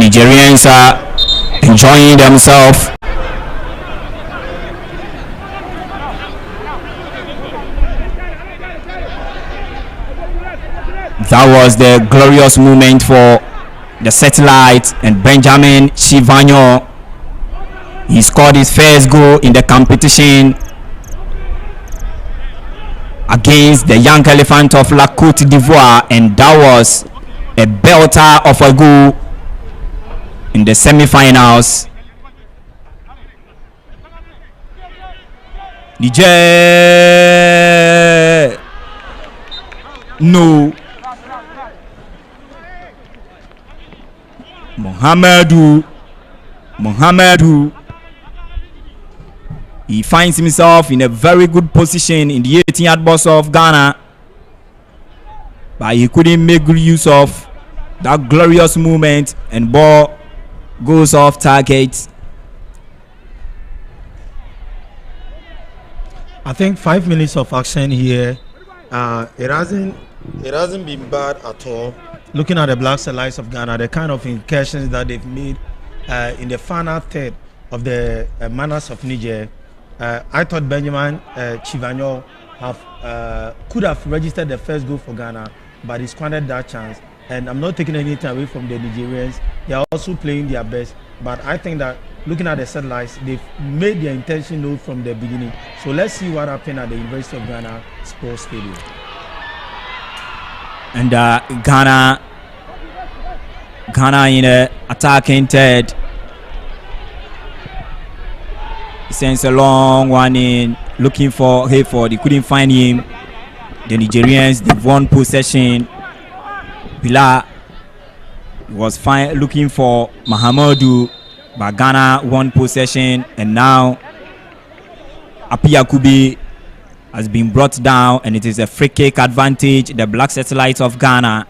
Nigerians are enjoying themselves. That was the glorious moment for the satellite and Benjamin Chivanyo. He scored his first goal in the competition against the young elephant of La Côte d'Ivoire, and that was a belter of a goal in the semi-finals. Niger, no. Mohamedou, he finds himself in a very good position in the 18-yard box of Ghana, but he couldn't make good use of that glorious movement, and ball goes off target. I think 5 minutes of action here. It hasn't been bad at all. Looking at the Black Satellites of Ghana, the kind of incursions that they've made in the final third of the Manas of Niger, I thought Benjamin Chivanyo could have registered the first goal for Ghana, but he squandered that chance. And I'm not taking anything away from the Nigerians. They are also playing their best. But I think that looking at the satellites, they've made their intention known from the beginning. So let's see what happened at the University of Ghana Sports Stadium. And Ghana in a attacking third. He sends a long one in, looking for Hayford. He couldn't find him. The Nigerians, they've won possession. Pilar was looking for Mahamadou, but Ghana won possession, and now Apiakubi has been brought down, and it is a free kick advantage. The Black Satellites of Ghana.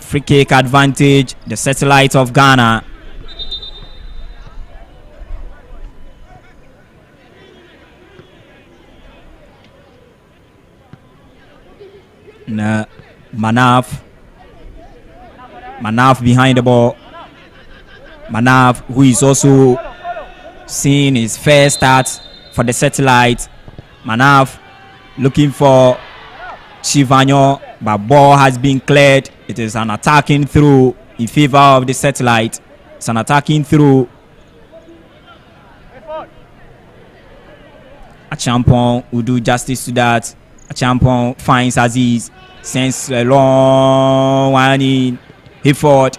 Free kick advantage, the Satellites of Ghana. Manaf behind the ball. Manaf, who is also seeing his first start for the Satellite. Manaf looking for Chivanyo, but ball has been cleared. It is an attacking through in favor of the Satellite. It's an attacking through. Achampong will do justice to that. Achampong finds Aziz, sends a long one in. Hayford.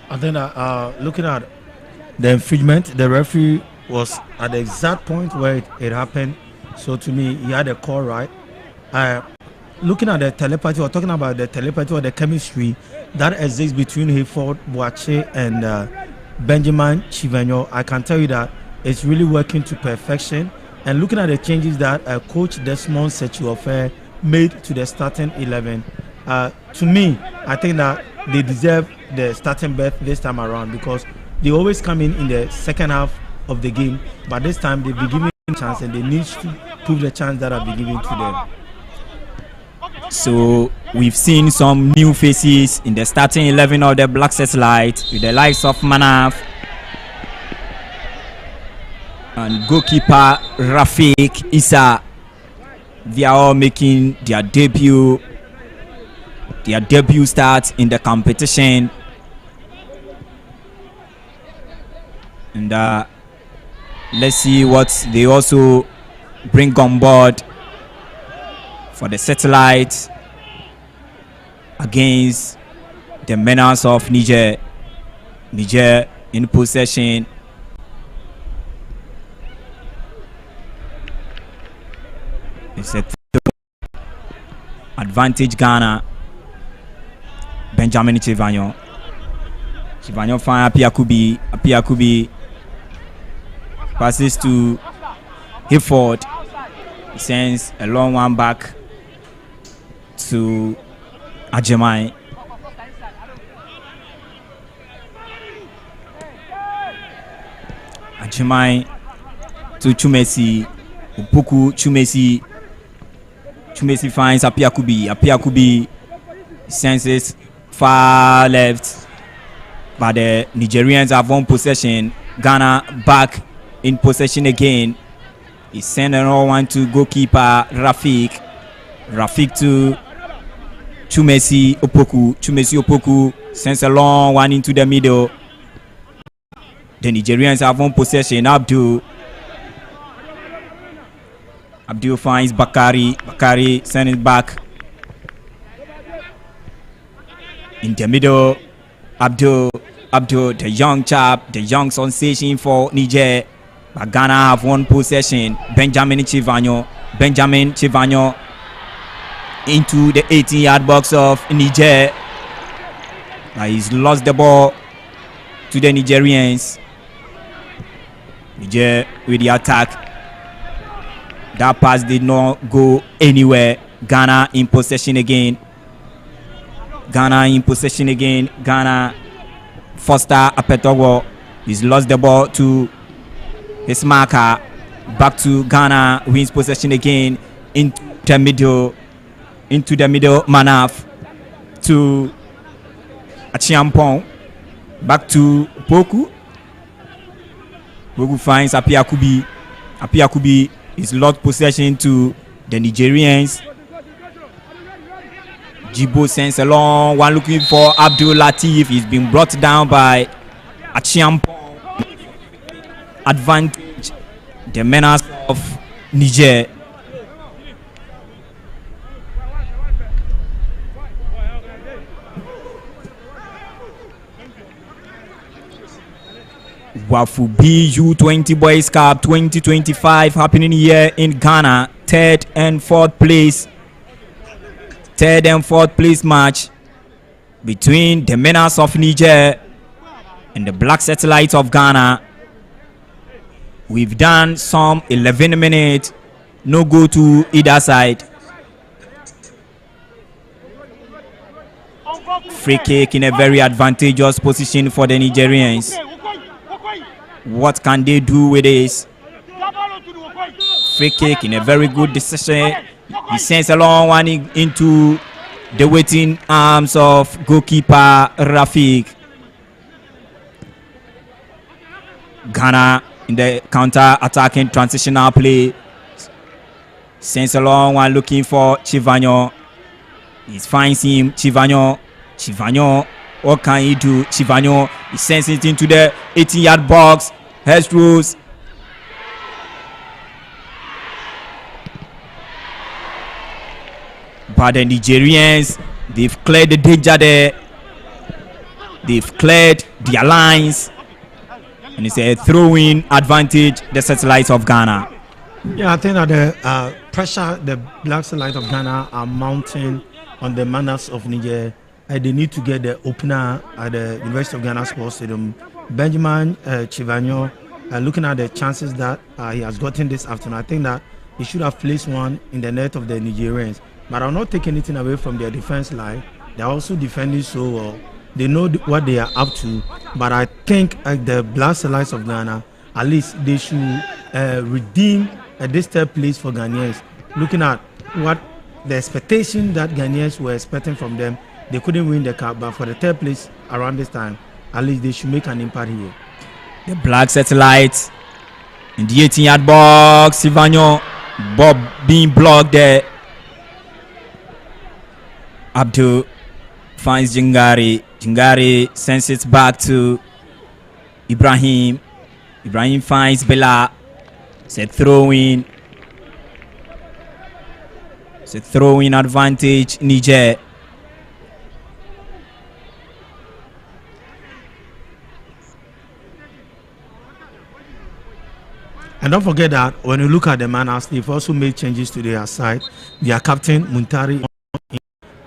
I think looking at the infringement, the referee was at the exact point where it happened. So to me, he had a call right. Looking at the telepathy, or talking about the telepathy or the chemistry that exists between Hayford, Boache, and Benjamin Chivanyo, I can tell you that it's really working to perfection. And looking at the changes that Coach Desmond Sechuofe made to the starting 11, to me, I think that they deserve the starting berth this time around, because they always come in the second half of the game, but this time they've been given a chance, and they need to prove the chance that have been given to them. So we've seen some new faces in the starting 11 of the Black Satellite, with the likes of Manaf and goalkeeper Rafik Issa. They are all making their debut start in the competition. And let's see what they also bring on board for the Satellite against the menace of Niger. Niger in possession. It's a advantage Ghana. Benjamin Chivanyo find Apiakubi passes to Hayford. He sends a long one back to Ajemai. Ajemai to Chumesi. Opoku Chumesi finds Apiakubi senses far left, but the Nigerians have won possession. Ghana back in possession again. He sent another one to goalkeeper Rafik to Chumesi Opoku sends a long one into the middle. The Nigerians have won possession. Abdul finds Bakari sends it back in the middle. Abdul, the young chap, the young sensation for Niger. But Ghana have won possession. Benjamin Chivanyo into the 18-yard box of Niger. He's lost the ball to the Nigerians. Niger with the attack. That pass did not go anywhere. Ghana in possession again. Ghana, Foster Apetogo. He's lost the ball to his marker. Back to Ghana, wins possession again into the middle. Manaf to Achiampong. Back to Poku. Poku finds Apiakubi is lost possession to the Nigerians. Jibo sends a long one looking for Abdul Latif. He's been brought down by Achiampong. Advantage the menace of Niger. Wafu U-20 Boys Cup 2025 happening here in Ghana. Third and fourth place match between the menace of Niger and the Black Satellites of Ghana. We've done some 11 minutes, no go to either side. Free kick in a very advantageous position for the Nigerians. What can they do with this? Free kick in a very good decision. He sends a long one into the waiting arms of goalkeeper Rafik. Ghana in the counter-attacking transitional play. Sends a long one looking for Chivanyo. He finds him. Chivanyo. What can he do? Chivanyo. He sends it into the 18-yard box. Head rules. But the Nigerians, they've cleared the danger there. They've cleared their lines. And it's a throw-in advantage, the Satellites of Ghana. Yeah, I think that the pressure the Black Satellites of Ghana are mounting on the manners of Niger. They need to get the opener at the University of Ghana Sports Stadium. Benjamin Chivanyo, looking at the chances that he has gotten this afternoon, I think that he should have placed one in the net of the Nigerians. But I'll not take anything away from their defense line. They're also defending so well. They know what they are up to. But I think the Black Satellites of Ghana, at least they should redeem this third place for Ghanaians. Looking at what the expectation that Ghanaians were expecting from them, they couldn't win the cup. But for the third place around this time, at least they should make an impact here. The Black Satellites in the 18-yard box. Sivanyo, Bob being blocked there. Abdul finds Jingari. Jingari sends it back to Ibrahim. Ibrahim finds Bella. It's a throw-in. It's a throw-in advantage, Niger. And don't forget that when you look at the Manas, they've also made changes to their side. Their captain, Muntari,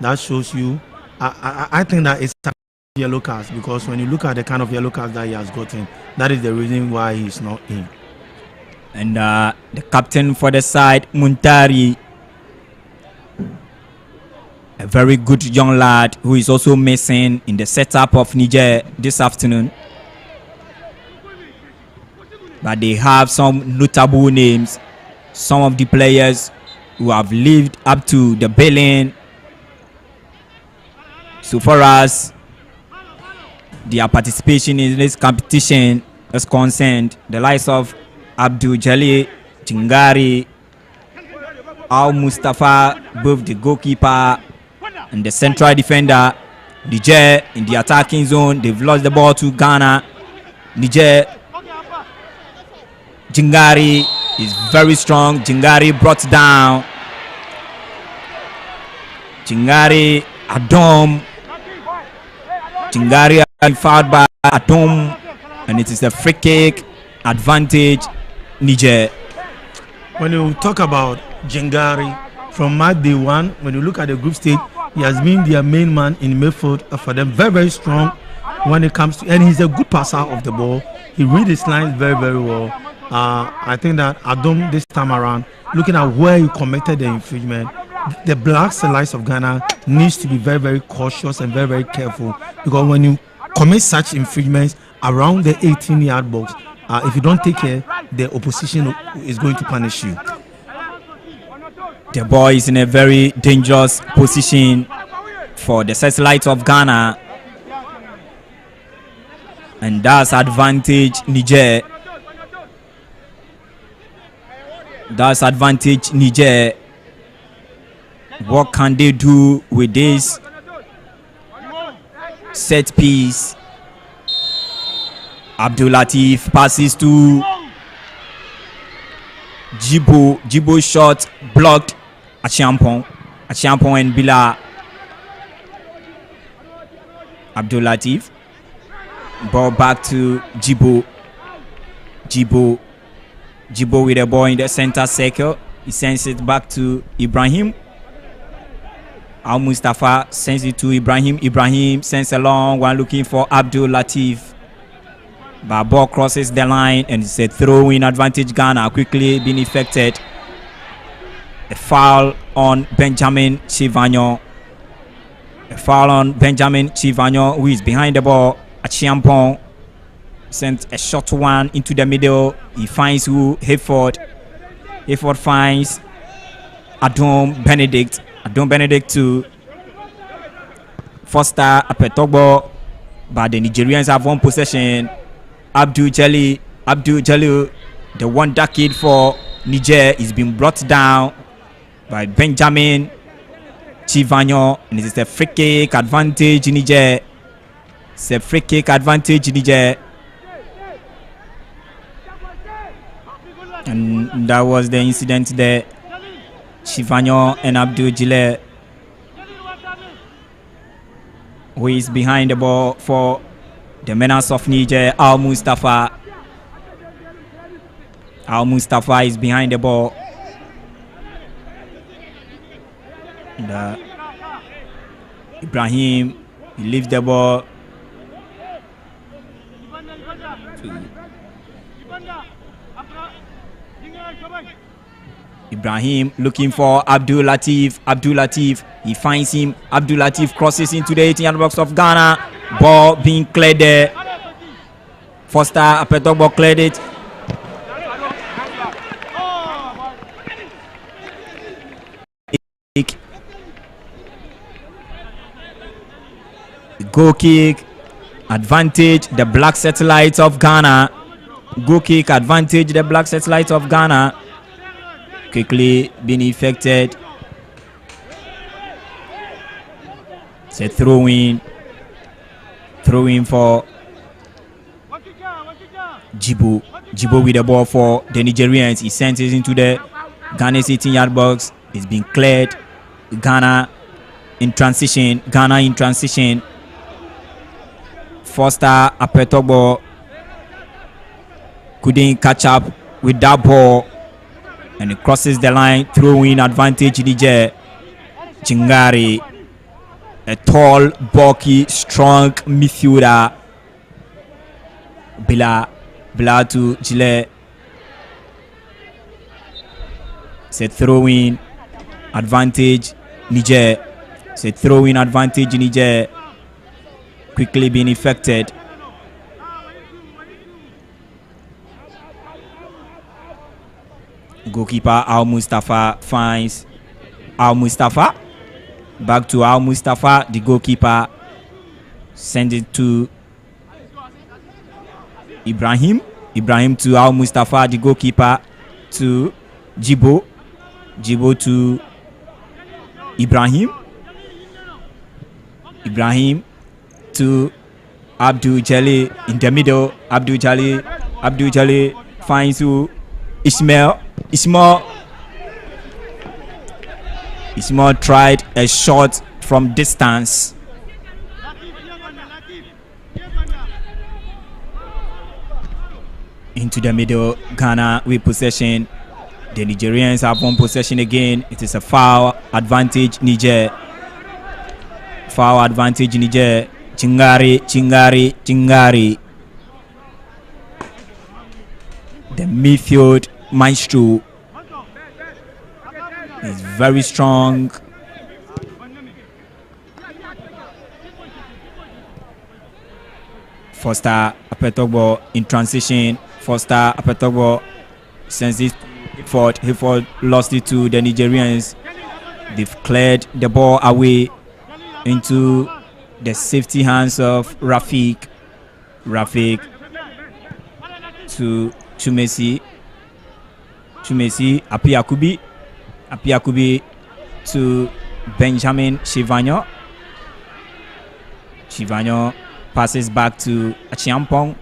that shows you. I think that it's a yellow card, because when you look at the kind of yellow cards that he has gotten, that is the reason why he's not in. And the captain for the side, Muntari, a very good young lad who is also missing in the setup of Niger this afternoon. But they have some notable names, some of the players who have lived up to the billing. So far as their participation in this competition is concerned, the likes of Abdul Jalil, Jingari, Al Mustafa, both the goalkeeper and the central defender. Niger in the attacking zone, they've lost the ball to Ghana. Niger, Jingari is very strong. Jingari brought down. Jingari, Adom. Jingari fouled by Adom, and it is a free kick advantage Niger. When you talk about Jingari from match day one, when you look at the group stage, he has been their main man in midfield for them. Very, very strong when it comes to, and he's a good passer of the ball. He reads his lines very, very well. I think that Adom this time around, looking at where he committed the infringement, the Black Stars of Ghana needs to be very, very cautious and very, very careful, because when you commit such infringements around the 18-yard box, if you don't take care, the opposition is going to punish you. The ball is in a very dangerous position for the Satellites of Ghana, and that's advantage Niger. That's advantage Niger. What can they do with this set piece? Abdul Latif passes to Jibo. Jibo shot blocked. Achiampong and Bila. Abdul Latif. Ball back to Jibo. Jibo with the ball in the center circle. He sends it back to Ibrahim. Al Mustafa sends it to Ibrahim. Ibrahim sends a long one looking for Abdul Latif. But ball crosses the line and it's a throw-in advantage Ghana, quickly being effected. A foul on Benjamin Chivanyo. A foul on Benjamin Chivanyo, who is behind the ball. Achiampong sent a short one into the middle. He finds who? Hayford. Hayford finds Adom Benedict. Adom Benedict to Foster Apetogbo. But the Nigerians have one possession. Abdul Jalil, the wonder kid for Niger, is being brought down by Benjamin Chivanyo, and it is a free kick advantage Niger. It's a free kick advantage Niger. And that was the incident there. Chivanyo and Abdul Jalil, who is behind the ball for the menace of Niger, Al Mustafa. Al Mustafa is behind the ball. And, Ibrahim, he leaves the ball to Ibrahim, looking for Abdul Latif. Abdul Latif, he finds him. Abdul Latif crosses into the 18-yard box of Ghana. Ball being cleared there. Foster Apetogbo cleared it. Goal kick advantage the Black Satellites of Ghana. Goal kick advantage the Black Satellites of Ghana. Quickly being effected. It's a throw-in for Jibo. Jibo with the ball for the Nigerians. He sends it into the Ghana's 18-yard box. It's been cleared. Ghana in transition. Foster Apetogbo couldn't catch up with that ball, and it crosses the line. Throw-in advantage Niger. Jingari, a tall, bulky, strong midfielder. Bila to Gile. It's a throw-in advantage Niger. It's a throw-in advantage Niger. Quickly being effected. Goalkeeper Al Mustafa finds Al Mustafa. Back to Al Mustafa. The goalkeeper sends it to Ibrahim. Ibrahim to Al Mustafa. The goalkeeper to Jibo. Jibo to Ibrahim. Ibrahim to Abdul Jalil in the middle. Abdul Jalil finds who? Ismail tried a shot from distance. Into the middle. Ghana with possession. The Nigerians have one possession again. It is a foul advantage Niger. Foul advantage Niger. Chingari. The midfield maestro is very strong. Foster Apetogbo in transition. Foster Apetogbo sends it to Hayford lost it to the Nigerians. They've cleared the ball away into the safety hands of Rafik to Chumesi Apiakubi to Benjamin Chivanyo passes back to Achiampong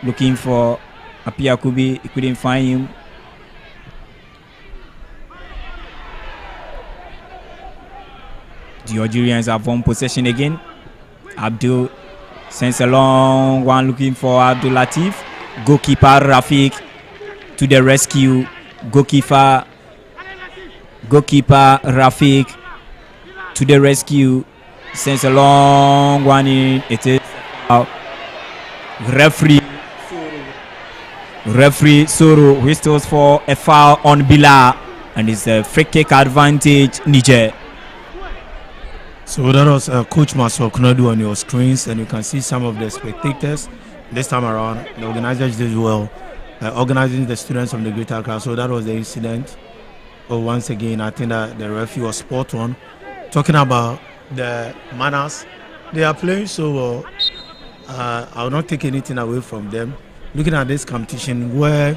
looking for Apiakubi. He couldn't find him. The Algerians have one possession again. Abdul sends a long one looking for Abdul Latif. Goalkeeper Rafik to the rescue. Goalkeeper Rafik to the rescue. Sends a long one in. It is referee Soro whistles for a foul on Bila, and it's a free kick advantage Niger. So that was Coach Masol Kunadu on your screens, and you can see some of the spectators. This time around, the organizers did well, organizing the students from the Greater Accra. So that was the incident. But once again, I think that the referee was spot on. Talking about the manners, they are playing so well. I will not take anything away from them. Looking at this competition, where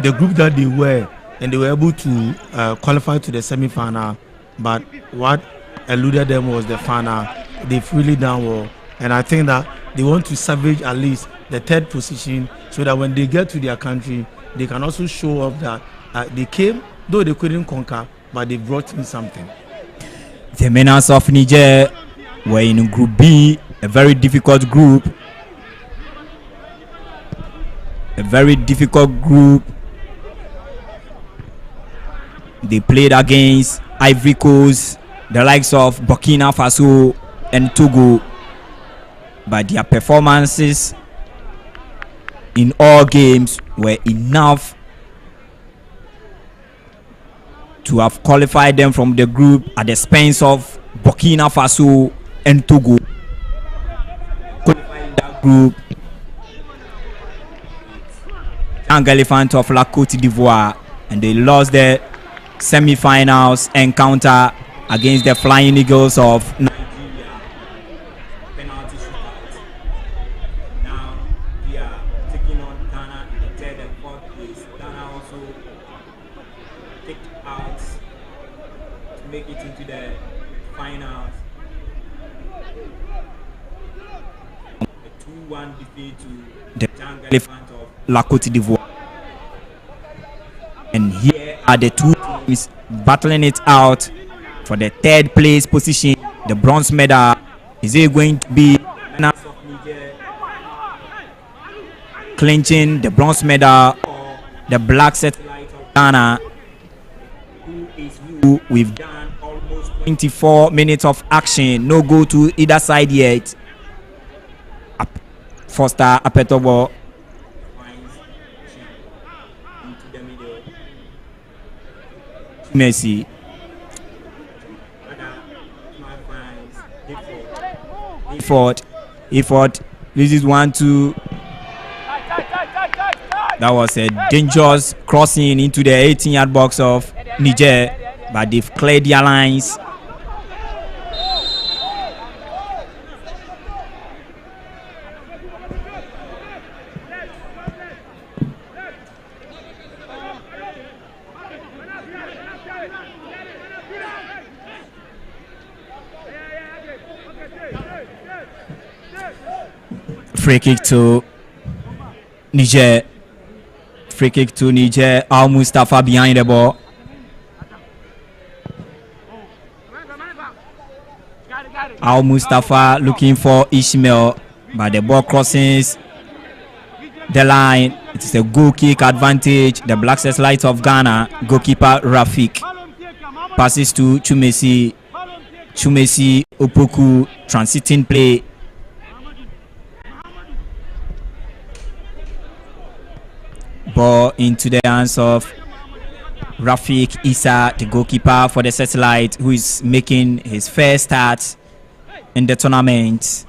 the group that they were, and they were able to qualify to the semi-final, but what eluded them was the final. They've really done well, and I think that they want to salvage at least the third position, so that when they get to their country, they can also show off that they came, though they couldn't conquer, but they brought in something. The menace of Niger were in Group B, a very difficult group. They played against Ivory Coast, the likes of Burkina Faso and Togo, but their performances in all games were enough to have qualified them from the group at the expense of Burkina Faso and Togo. Qualifying that group, Young Elephant of La Côte d'Ivoire, and they lost the semi-finals encounter against the Flying Eagles of Nigeria. Penalty shootout. Now we are taking on Ghana in the third and fourth place. Ghana also kicked out to make it into the finals. A 2-1 defeat to the Young Elephant of La Côte d'Ivoire. And here are the two teams battling it out for the third place position. The bronze medal. Is it going to be clinching the bronze medal or the black satellite of Ghana? Who is who? We've done almost 24 minutes of action. No goal to either side yet. Foster Apetobo Messi. Effort. This is 1-2. That was a dangerous crossing into the 18-yard box of Niger, but they've cleared their lines. Free kick to Niger. Free kick to Niger. Al Mustafa behind the ball. Al Mustafa looking for Ishmael, but the ball crosses the line. It is a goal kick advantage. The Black Stars Light of Ghana. Goalkeeper Rafik passes to Chumesi. Chumesi Opoku transiting play. Ball into the hands of Rafik Issa, the goalkeeper for the Satellite, who is making his first start in the tournament.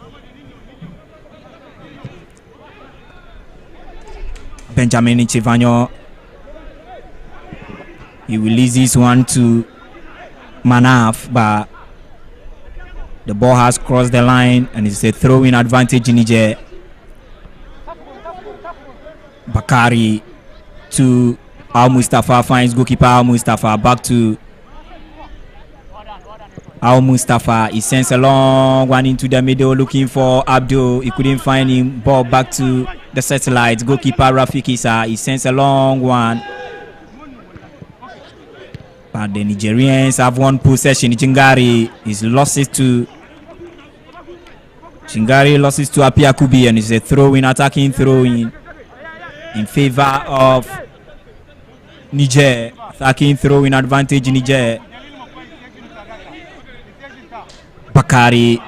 Benjamin Chivanyo, he releases one to Manaf, but the ball has crossed the line and it's a throw-in advantage in Niger. Bakari to Al Mustafa, finds goalkeeper Al Mustafa, back to Al Mustafa. He sends a long one into the middle looking for Abdul. He couldn't find him. Ball back to the Satellite. Goalkeeper Rafik Issa. He sends a long one, but the Nigerians have won possession. Chingari is lost it to Apiakubi, and it's a throw-in, attacking throw-in in favor of Niger. Attacking throw-in advantage Niger. Bakari.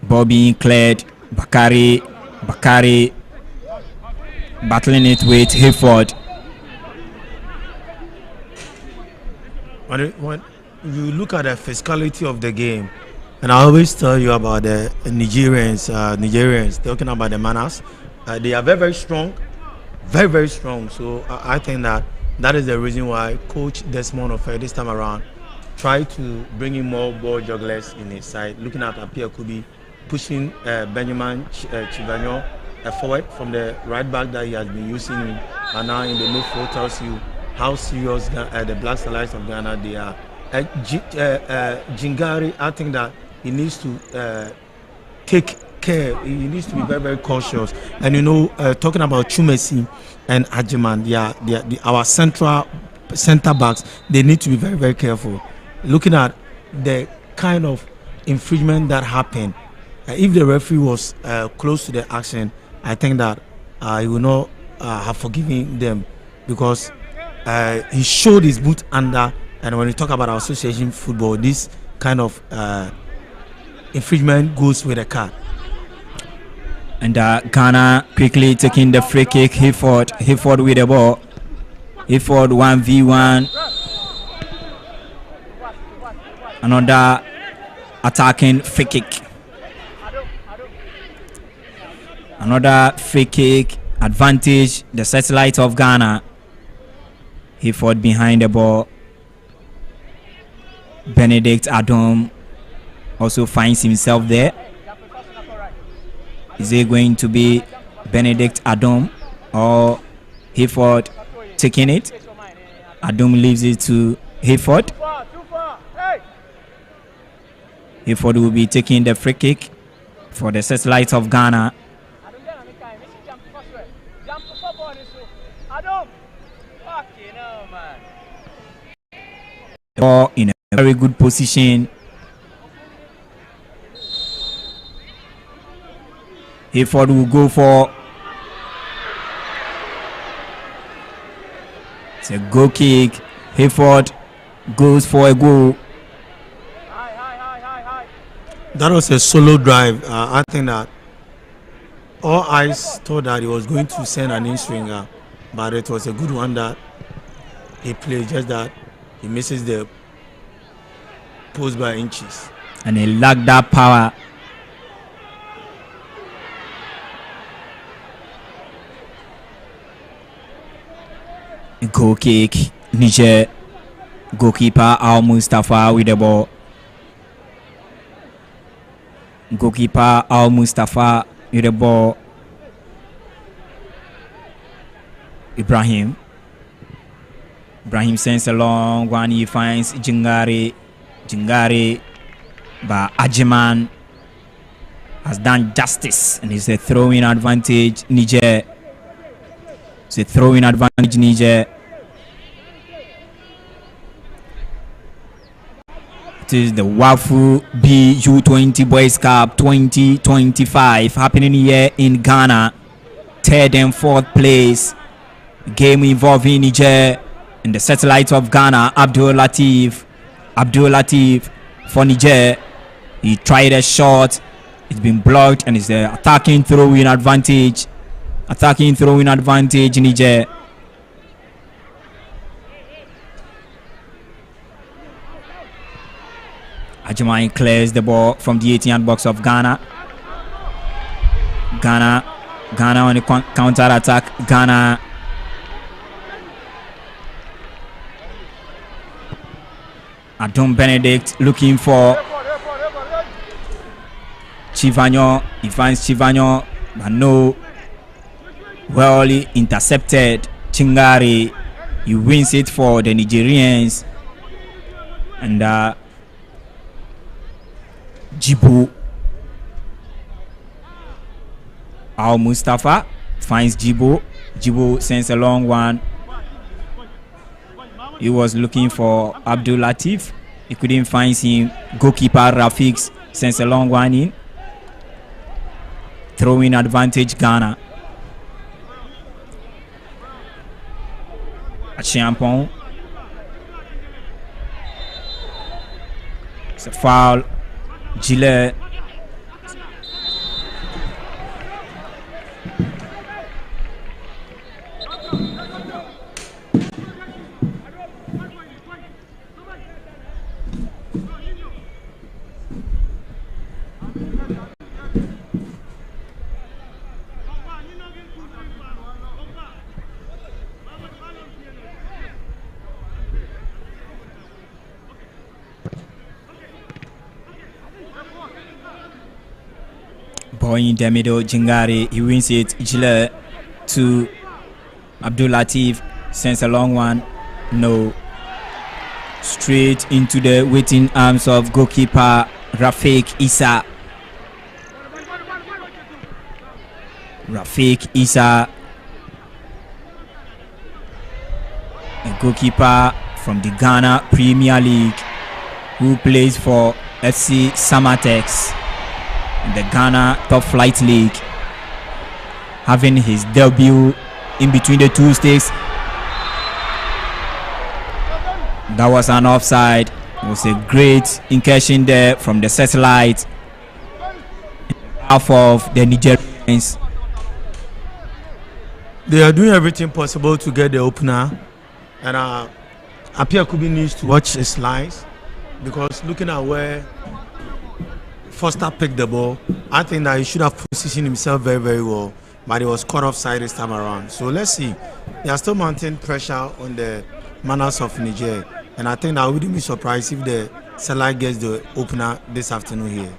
Ball being cleared. Bakari battling it with Hayford. When you look at the physicality of the game, and I always tell you about the Nigerians talking about the manners, they are very, very strong, very, very strong. So I think that is the reason why Coach Desmond Ofer this time around tried to bring in more ball jugglers in his side, looking at Apia Kubi, pushing Benjamin Chivanyo forward from the right back that he has been using, and now in the midfield tells you how serious the Black Stars of Ghana they are. Jingari, I think that he needs to take care. He needs to be very, very cautious. And talking about Chumesi and Ajiman, our center backs, they need to be very, very careful. Looking at the kind of infringement that happened, if the referee was close to the action, I think that he will not have forgiven them, because he showed his boot under. And when we talk about our association football, this kind of infringement goes with a card. And Ghana quickly taking the free kick. Hayford with the ball. Hayford 1v1. Another attacking free kick. Another free kick advantage. The Satellite of Ghana. Hayford behind the ball. Benedict Adam also finds himself there. Is it going to be Benedict Adam or Hayford taking it? Adam leaves it to Hayford. Hayford will be taking the free kick for the Satellite of Ghana. Ball in a very good position. Hayford will go for, it's a goal kick. Hayford goes for a goal. That was a solo drive. I think that all eyes thought that he was going to send an in-swinger, but it was a good one that he played, just that he misses the post by inches. And he lacked that power. Goal kick. Niger goalkeeper Al Mustafa with the ball. Goalkeeper Al Mustafa with the ball. Ibrahim sends a long one. He finds Jingari, but Ajiman has done justice, and it's a throwing advantage. Niger. It's a throwing advantage. Niger. It is the Wafu B U-20 Boys Cup 2025 happening here in Ghana. Third and fourth place. Game involving Niger and the satellite of Ghana, Abdul Latif for Niger. He tried a shot. It's been blocked, and it's the attacking throwing advantage. Niger. Ajimai clears the ball from the 18-yard box of Ghana. Ghana on the counter attack. Ghana. Adon Benedict looking for Chivanyo. He finds Chivanyo, but no. Well intercepted. Chingari. He wins it for the Nigerians. And Jibu. Al Mustafa finds Jibu. Jibu sends a long one. He was looking for Abdul Latif. He couldn't find him. Goalkeeper Rafik sends a long one in. Throwing advantage Ghana. Achiampong. It's a foul. Gillet. Ball in the middle, Jingari, he wins it. Ijile to Abdul Latif, sends a long one. No. Straight into the waiting arms of goalkeeper Rafik Issa. A goalkeeper from the Ghana Premier League who plays for FC Samatex in the Ghana Top Flight League, having his debut in between the two stakes. That was an offside. It was a great incursion there from the satellite, half of the Nigerians. They are doing everything possible to get the opener, and Apia Kubi needs to watch his lines, because looking at where Foster picked the ball, I think that he should have positioned himself very, very well, but he was caught offside this time around. So let's see. They are still mounting pressure on the manners of Niger, and I think that I wouldn't be surprised if the satellite gets the opener this afternoon here.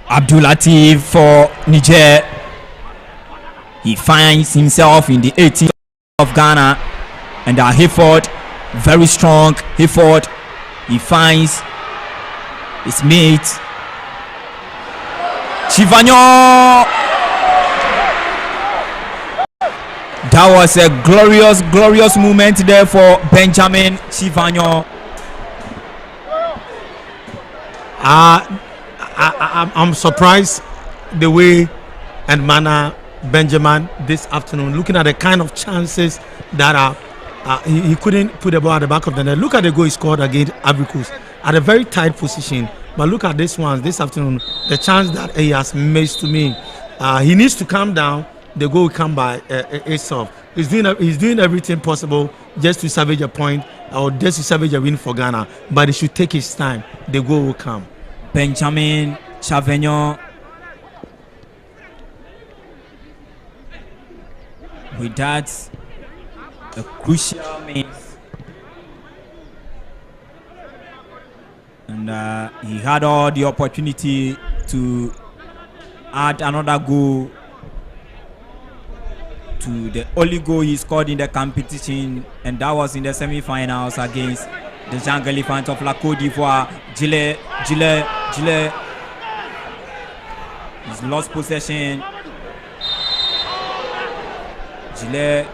Abdul Latif for Niger. He finds himself in the 18th of Ghana, and Hayford, very strong. Hayford, he finds his mate Chivanyo. That was a glorious moment there for Benjamin Chivanyo. I'm surprised the way and manner Benjamin this afternoon, looking at the kind of chances that he couldn't put the ball at the back of the net. Look at the goal he scored against Abricus at a very tight position. But look at this one this afternoon, the chance that he has missed. To me, he needs to calm down. The goal will come by itself. He's doing everything possible just to salvage a point or just to salvage a win for Ghana. But he should take his time. The goal will come. Benjamin Chivanyo. With that, a crucial miss. And he had all the opportunity to add another goal to the only goal he scored in the competition, and that was in the semi-finals against the Young Elephants of La Côte d'Ivoire. Gillet. He's lost possession. Gillet.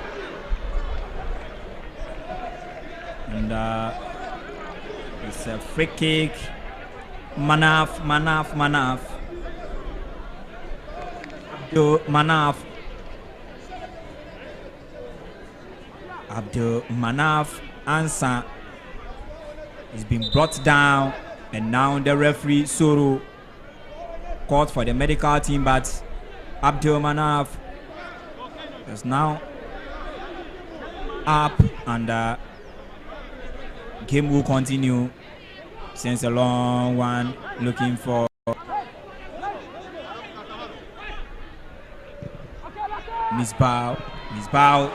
And it's a free kick. Manaf. Abdul Manaf Ansa is being brought down, and now the referee Soro called for the medical team, but Abdul Manaf is now up, and game will continue. Since a long one, looking for Misbah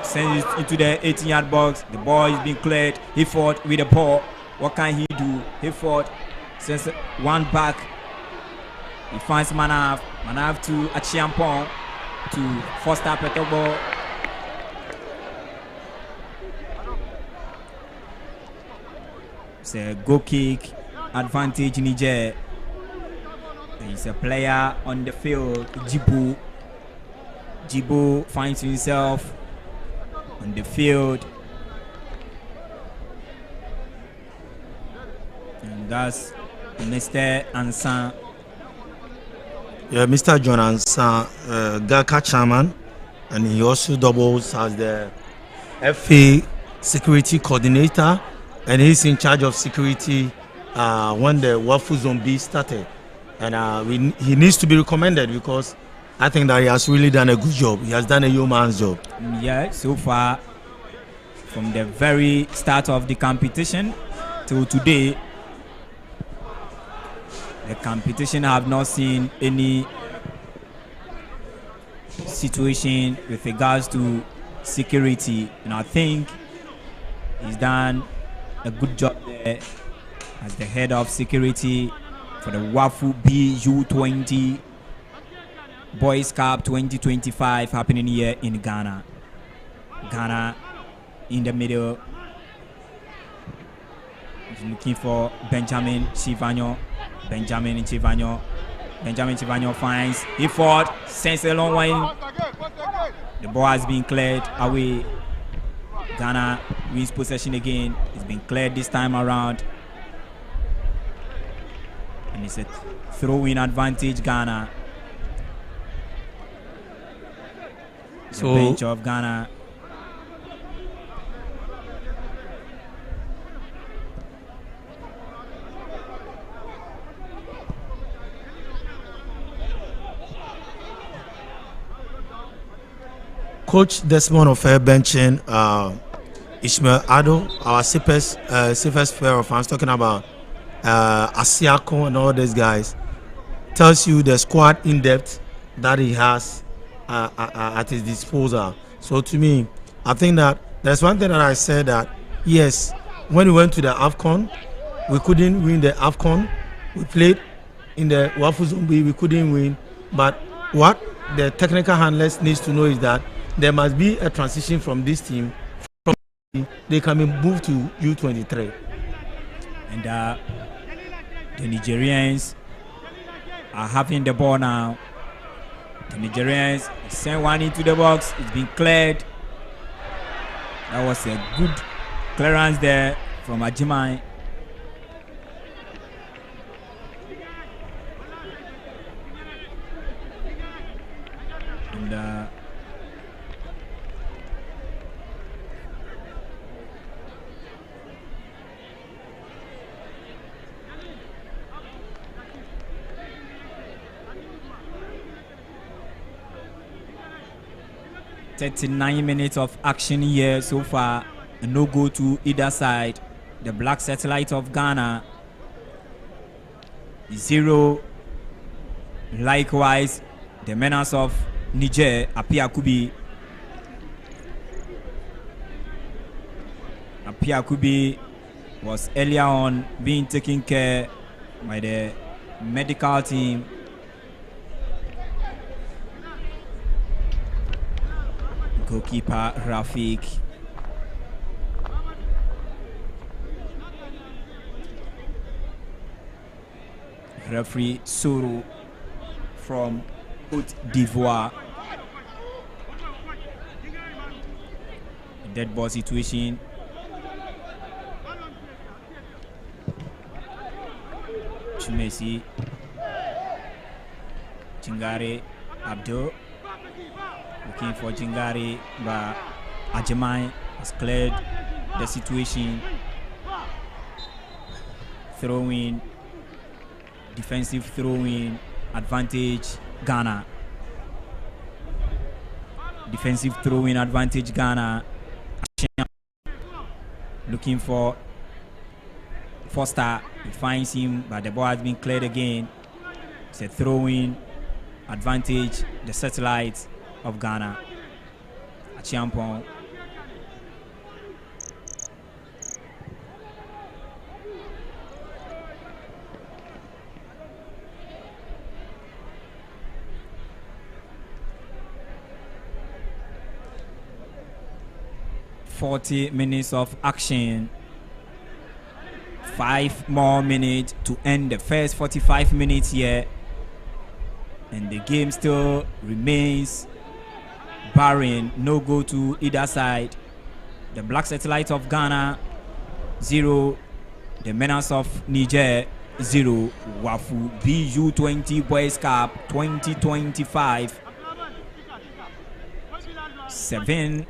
sends it into the 18-yard box. The ball is being cleared. He fought with the ball. What can he do? He fought, sends one back. He finds Manaf to Achiampong, to Foster Petobo. It's a goal kick, advantage Niger. He's a player on the field, Jibo finds himself on the field, and that's Mr. Ansan. Yeah, Mr. John Ansan, GACA chairman, and he also doubles as the FA security coordinator, and he's in charge of security when the Wafu Zone B started, and he needs to be recommended because I think that he has really done a good job. He has done a yeoman's job. Yeah, so far, from the very start of the competition till today, the competition have not seen any situation with regards to security, and I think he's done a good job there as the head of security for the Wafu B U-20 Boys Cup 2025 happening here in Ghana. Ghana in the middle. He's looking for Benjamin Chivanyo. Benjamin Chivanyo finds. He fought. Sends a long one. The ball has been cleared away. Ghana wins possession again. It's been cleared this time around. And it's a throw-in advantage, Ghana. The bench of Ghana. Coach Desmond of Air benching Ishmael Ado, our safest player of fans, talking about Asiako and all these guys, tells you the squad in depth that he has at his disposal. So to me, I think that there's one thing that I said, that yes, when we went to the AFCON, we couldn't win the AFCON. We played in the Wafu Zombi, we couldn't win. But what the technical handlers needs to know is that there must be a transition from this team. They can be moved to U-23. And the Nigerians are having the ball now. The Nigerians send one into the box. It's been cleared. That was a good clearance there from Ajimai. And 39 minutes of action here so far. No goal to either side. The Black Satellite of Ghana 0. Likewise, the Menace of Niger, Apia Kubi Piakubi was earlier on being taken care by the medical team. Goalkeeper Rafik. Referee Suru from Côte d'Ivoire. Dead ball situation. Chumesi. Chingare Abdul. Looking for Chingare, but Ajamai has cleared the situation. Throwing. Defensive throwing advantage Ghana. Defensive throwing advantage Ghana. Looking for Foster. He finds him, but the ball has been cleared again. It's a throwing advantage, the satellite of Ghana. Achiampong. .40 minutes of action. 5 more minutes to end the first 45 minutes here, and the game still remains barren. No goal to either side. The Black Satellite of Ghana 0, the Menace of Niger 0. Wafu U-20 Boys Cup 2025. 7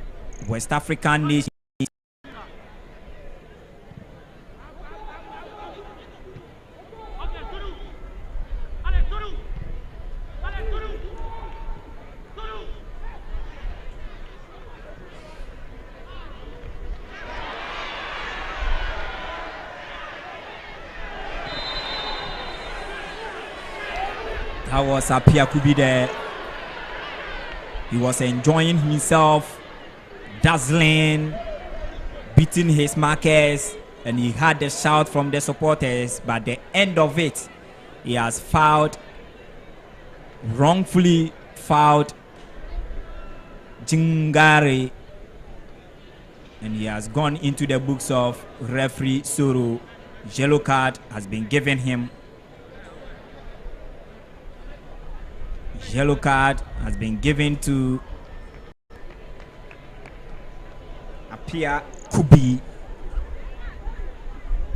West African nations. That was Piakubi there. He was enjoying himself, dazzling, beating his markers, and he had the shout from the supporters. But the end of it, he has fouled, wrongfully fouled Jingare, and he has gone into the books of referee Soro. Yellow card has been given him. Yellow card has been given to Apia Kubi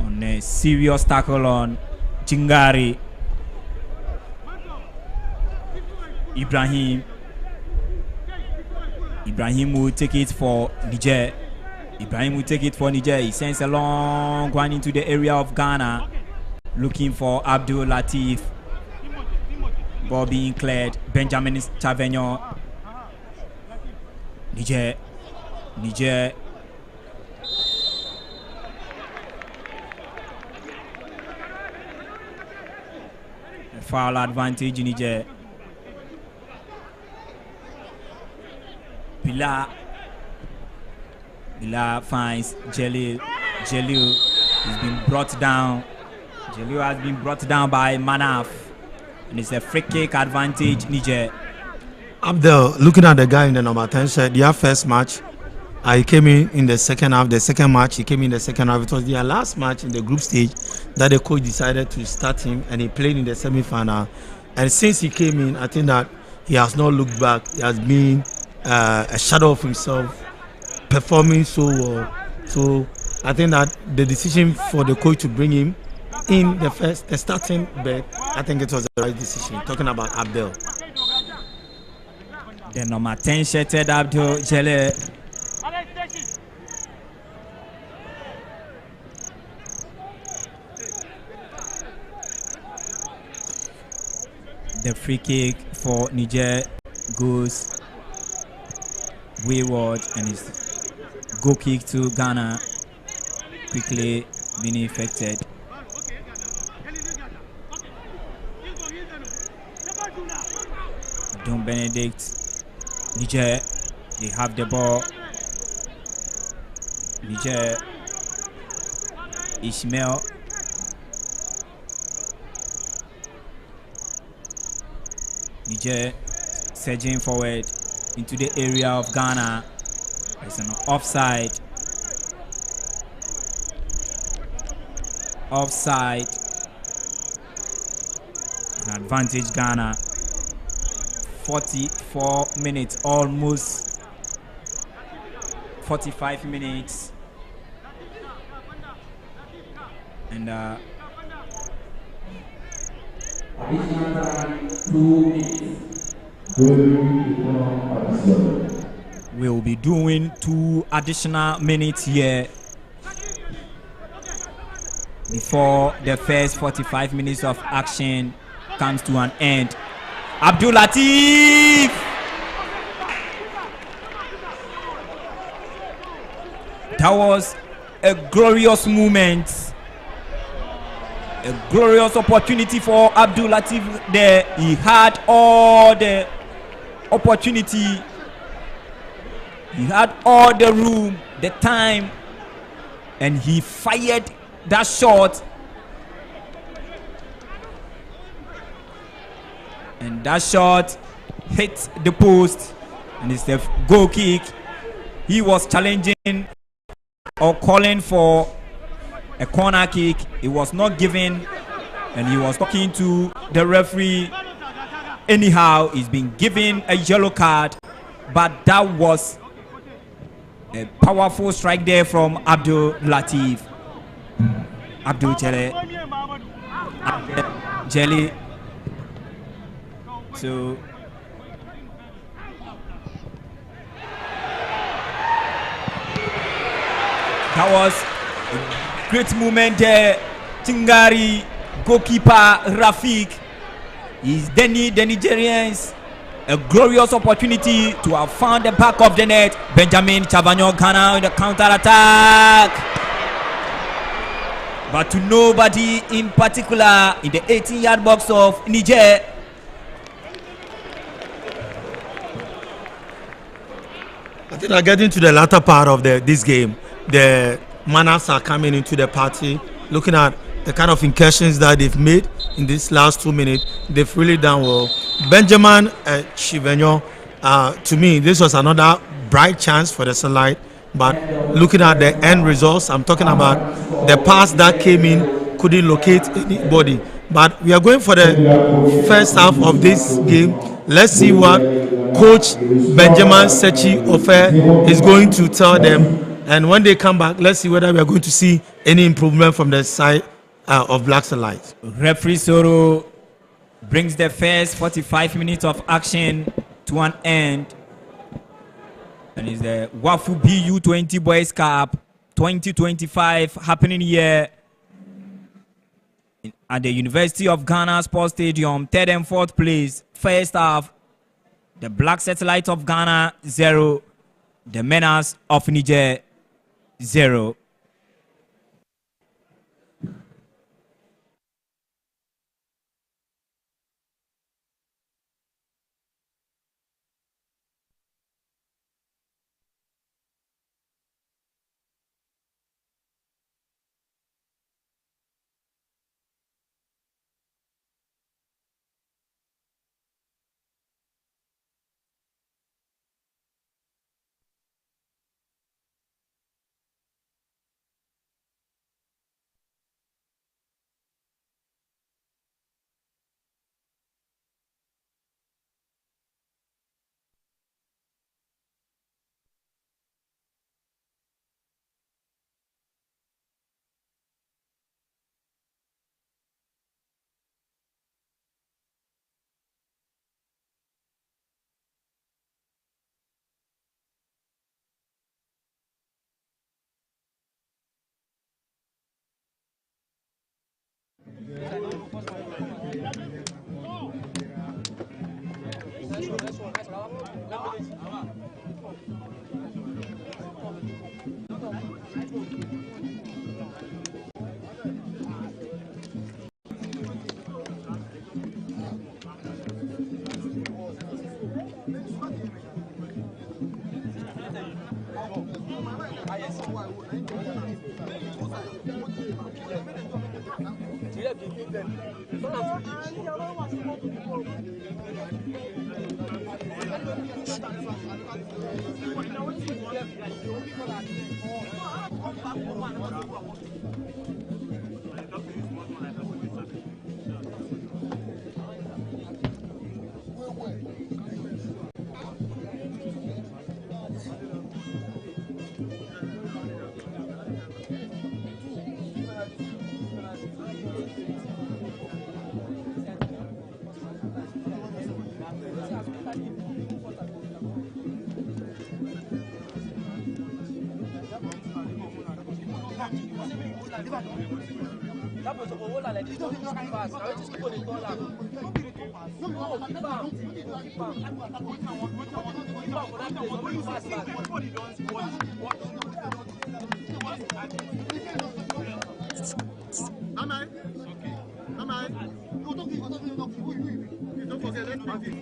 on a serious tackle on Chingari. Ibrahim will take it for Niger. He sends a long one into the area of Ghana, looking for Abdul Latif. Ball being cleared. Benjamin Chavegnon. Niger. A foul advantage in Niger. Pilar finds Jalil. Jalil has been brought down. Jalil has been brought down by Manaf. And it's a free kick advantage, Niger. Abdel, looking at the guy in the number 10 shirt, their first match, he came in the second half. The second match, he came in the second half. It was their last match in the group stage that the coach decided to start him, and he played in the semi-final. And since he came in, I think that he has not looked back. He has been a shadow of himself, performing so well. So I think that the decision for the coach to bring him in the starting bed, I think it was the right decision. Talking about Abdel. The number 10 shirted Abdul Jele. The free kick for Niger goes wayward, and it's goal kick to Ghana, quickly being effected. Don Benedict, Niger, they have the ball. Niger Ishmael. Niger surging forward into the area of Ghana. There's an offside. Offside. An advantage Ghana. 44 minutes, almost 45 minutes. And 2 minutes. We'll be doing 2 additional minutes here before the first 45 minutes of action comes to an end. Abdul Latif! That was a glorious moment. A glorious opportunity for Abdul Latif there. He had all the opportunity. He had all the room, the time, and he fired that shot. And that shot hit the post, and it's the goal kick. He was challenging or calling for a corner kick. It was not given, and he was talking to the referee. Anyhow, he's been given a yellow card, but that was a powerful strike there from Abdul Latif. Abdul Jelly. So that was a great moment there. Tingari, goalkeeper Rafik, is the Nigerians. A glorious opportunity to have found the back of the net. Benjamin Chavanyo Ghana in the counter attack, but to nobody in particular in the 18-yard box of Niger. I think getting to the latter part of this game, the manners are coming into the party. Looking at the kind of incursions that they've made in these last 2 minutes, they've really done well. Benjamin Chivenyo, to me, this was another bright chance for the Sunlight. But looking at the end results, I'm talking about the pass that came in, couldn't locate anybody. But we are going for the first half of this game. Let's see what Coach Benjamin Sechi Ofe is going to tell them. And when they come back, let's see whether we are going to see any improvement from the side of Blacks and Lights. Referee Soro brings the first 45 minutes of action to an end. And it's the Wafu U-20 Boys Cup 2025 happening here at the University of Ghana Sports Stadium. 3rd and 4th place. First half, the Black Satellite of Ghana 0, the Menace of Niger 0. Don't forget, let's pack it.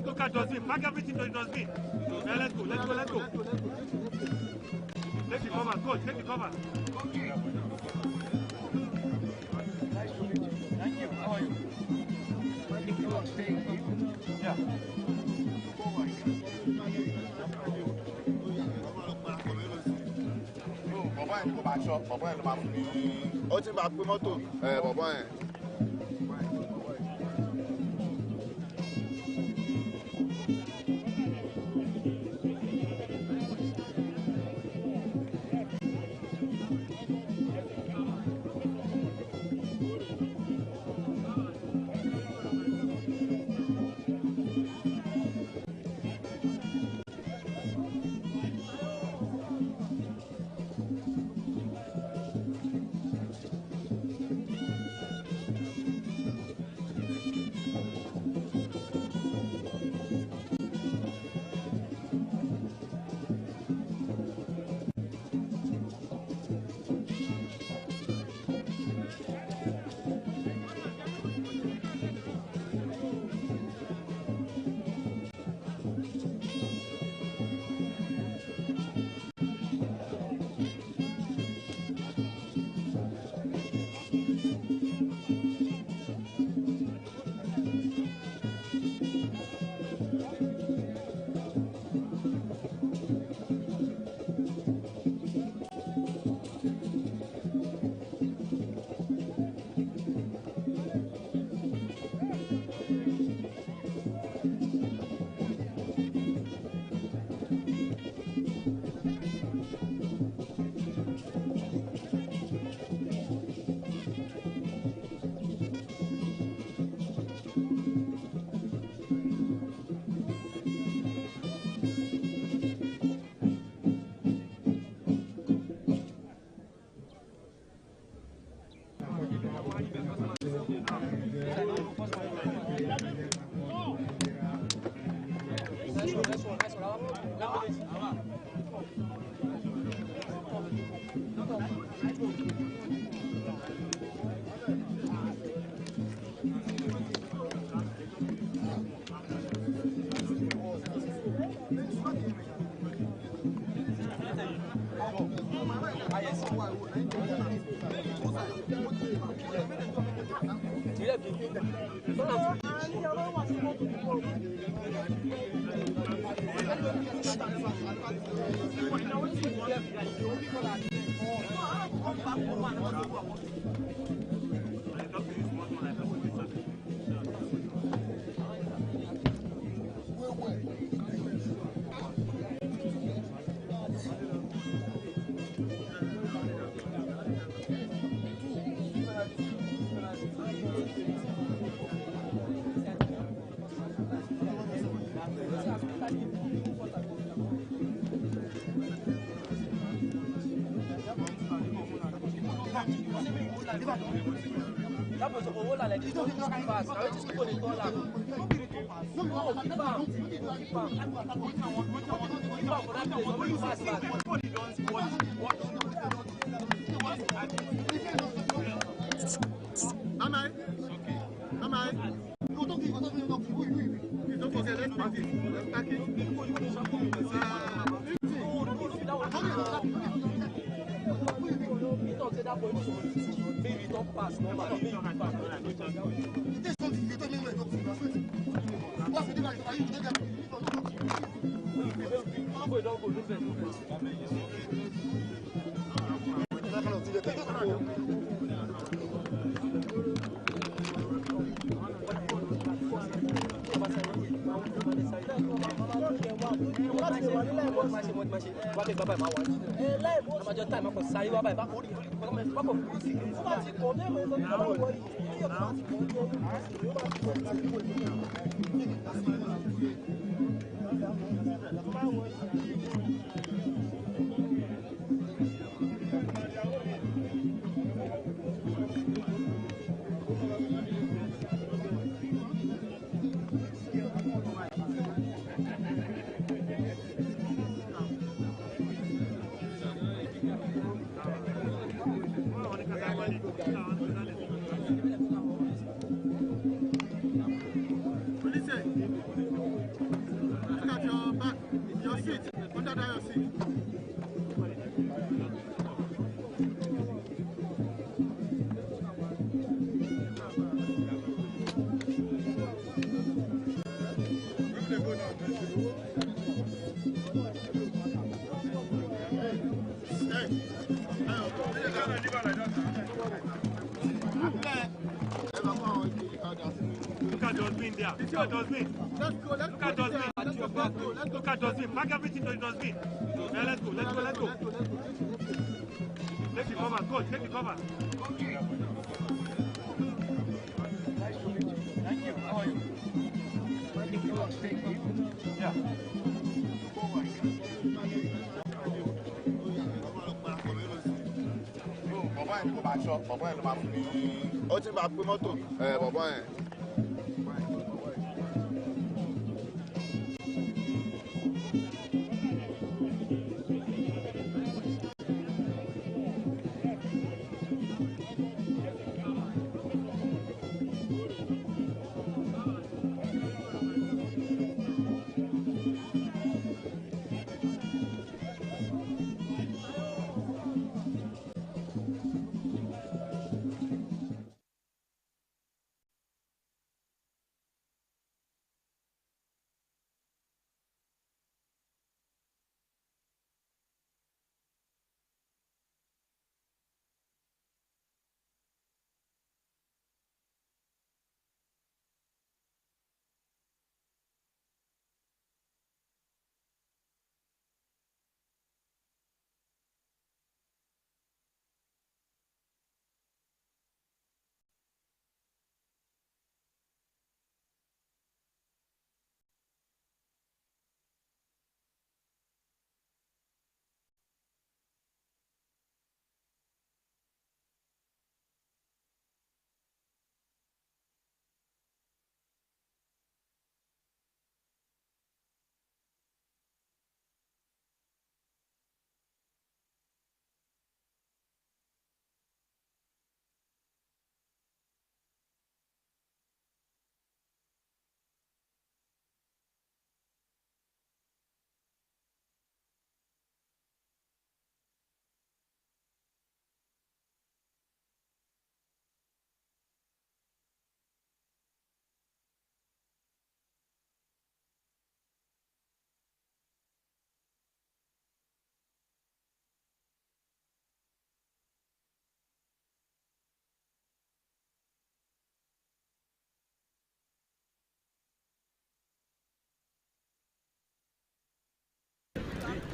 Look at dustbin. Pack everything to the dustbin. Yeah, let's go. Take the cover. Go, take the cover. Thank you. How are you? Yeah. Bàbá yẹn kò máa ṣọ́, bàbá yẹn ló máa fún mi. Ó ti máa pé mọ́tò. Bàbá yẹn. Pack everything to the dustbin. Let's go. Take the cover, coach. Take the cover. Thank you. How are you? Yeah. Bàbá yẹn kò bá aṣọ, bàbá yẹn ló máa fún mi. Ó ti máa pé mọ́tò. Bàbá yẹn.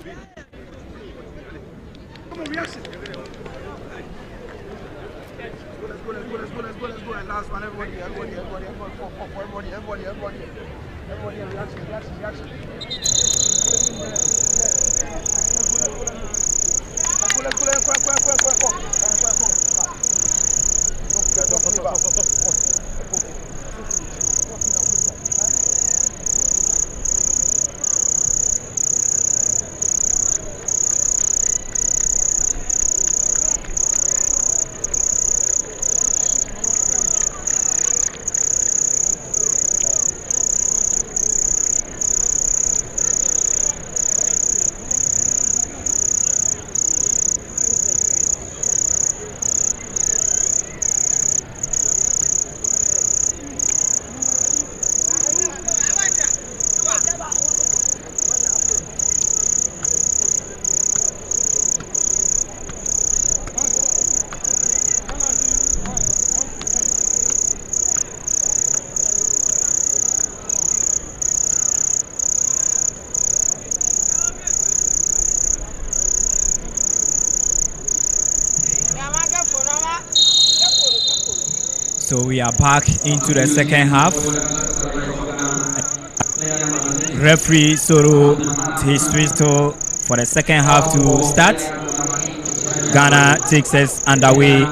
Let's go. And last one, everybody, reaction. So we are back into the second half. Referee Soro his whistle for the second half to start. Ghana takes us underway.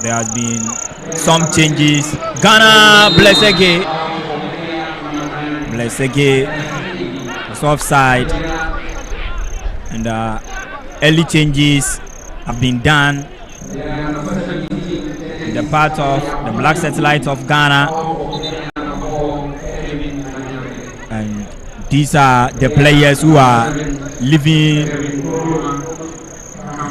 There has been some changes. Ghana, Blessege was offside, and early changes have been done in the part of the Black Satellite of Ghana, and these are the players who are leaving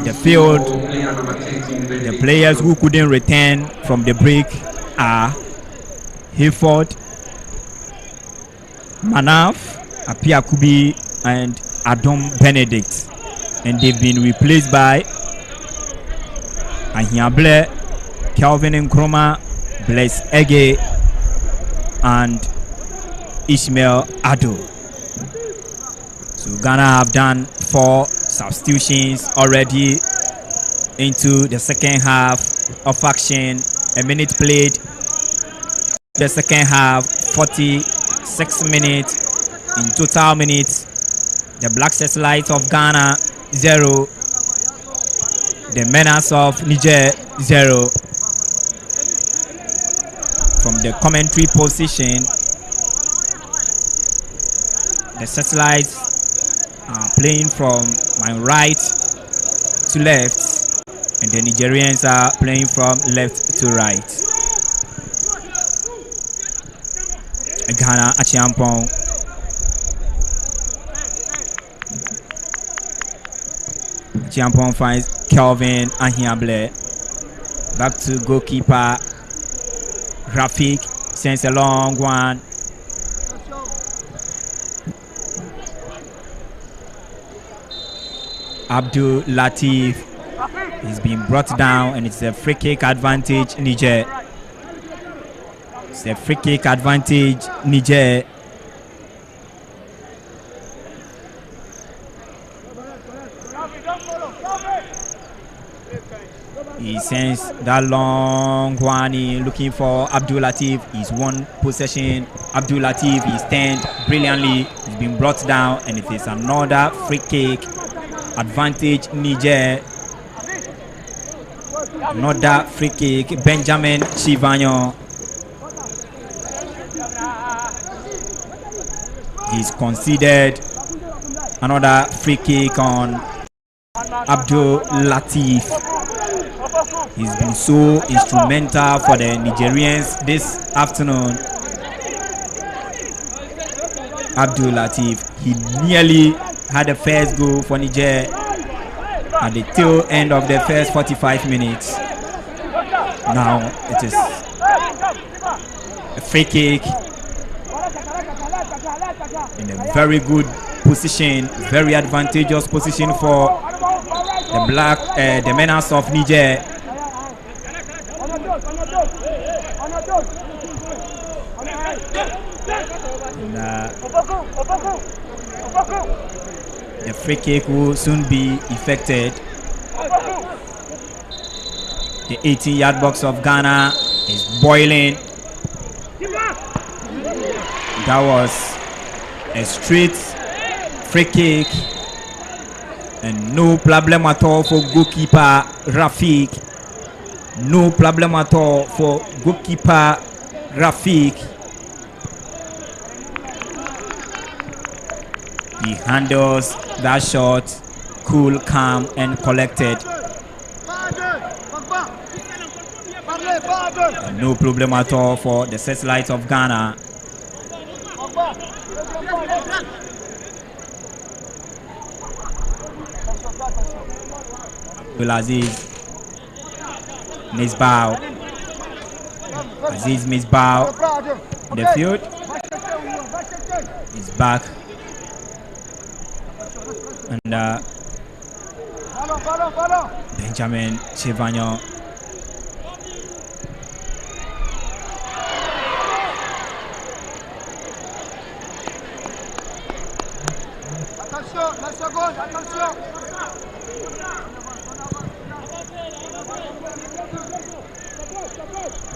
the field. The players who couldn't return from the break are Hayford, Manaf, Apiakubi, and Adam Benedict, and they've been replaced by Ahiable, Calvin Nkrumah, Bless Ege, and Ishmael Ado. So Ghana have done 4 substitutions already into the second half of action. A minute played. The second half, 46 minutes in total minutes. The Black Satellite of Ghana 0. The Menace of Niger 0. From the commentary position, the satellites are playing from my right to left, and the Nigerians are playing from left to right. Ghana Achiampong. Achiampong finds Kelvin Ahiable. Back to goalkeeper Rafik, sends a long one. Abdul Latif is being brought down, and it's a free kick advantage Niger. It's a free kick advantage Niger. He sends that long one, looking for Abdul Latif. He's one possession. Abdul Latif is turned brilliantly. He's been brought down, and it is another free kick advantage Niger. Another free kick, Benjamin Chivanyo. He's conceded another free kick on Abdul Latif. He's been so instrumental for the Nigerians this afternoon. Abdul Latif, he nearly had the first goal for Niger at the tail end of the first 45 minutes. Now it is a free kick in a very good position, very advantageous position for the Menace of Niger. And The free kick will soon be effected. The 18-yard box of Ghana is boiling. That was a straight free kick and no problem at all for goalkeeper Rafik. No problem at all for goalkeeper Rafik. He handles that shot cool, calm and collected. And no problem at all for the satellite of Ghana. Aziz Misbah. Aziz Misbah in the field. He's back. And Benjamin Chivagnon.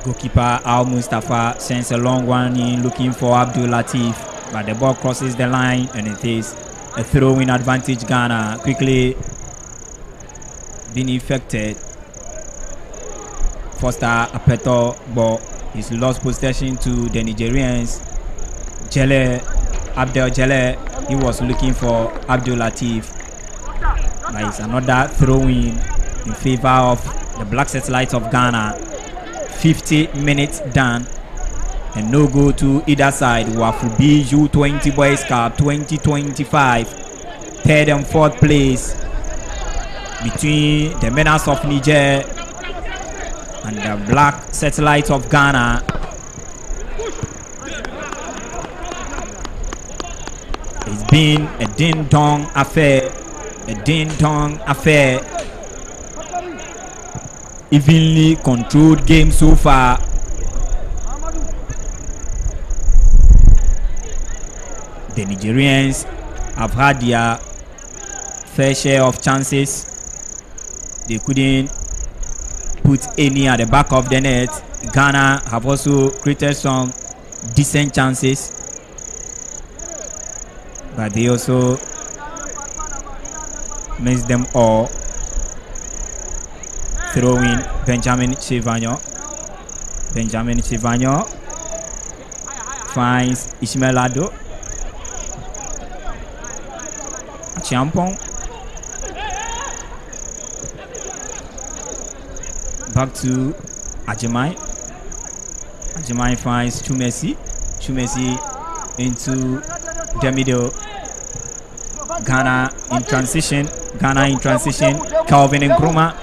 Goalkeeper Al Mustafa sends a long one in looking for Abdul Latif, but the ball crosses the line and it is a throw-in advantage. Ghana quickly being affected. Foster Apeto ball is lost possession to the Nigerians. Abdel Jele, he was looking for Abdul Latif, but it's another throw-in in favor of the Black Satellite of Ghana. 50 minutes done and no go to either side. Wafu B U-20 Boys Cup 2025, third and fourth place between the Menace of Niger and the Black Satellite of Ghana. It's been a ding-dong affair, evenly controlled game so far. The Nigerians have had their fair share of chances. They couldn't put any at the back of the net. Ghana have also created some decent chances, but they also missed them all. Throwing Benjamin Chivagnon. Benjamin Chivagnon finds Ismail Ado. Champon. Back to Ajimai. Ajimai finds Chumesi. Chumesi into the middle. Ghana in transition. Calvin Nkrumah.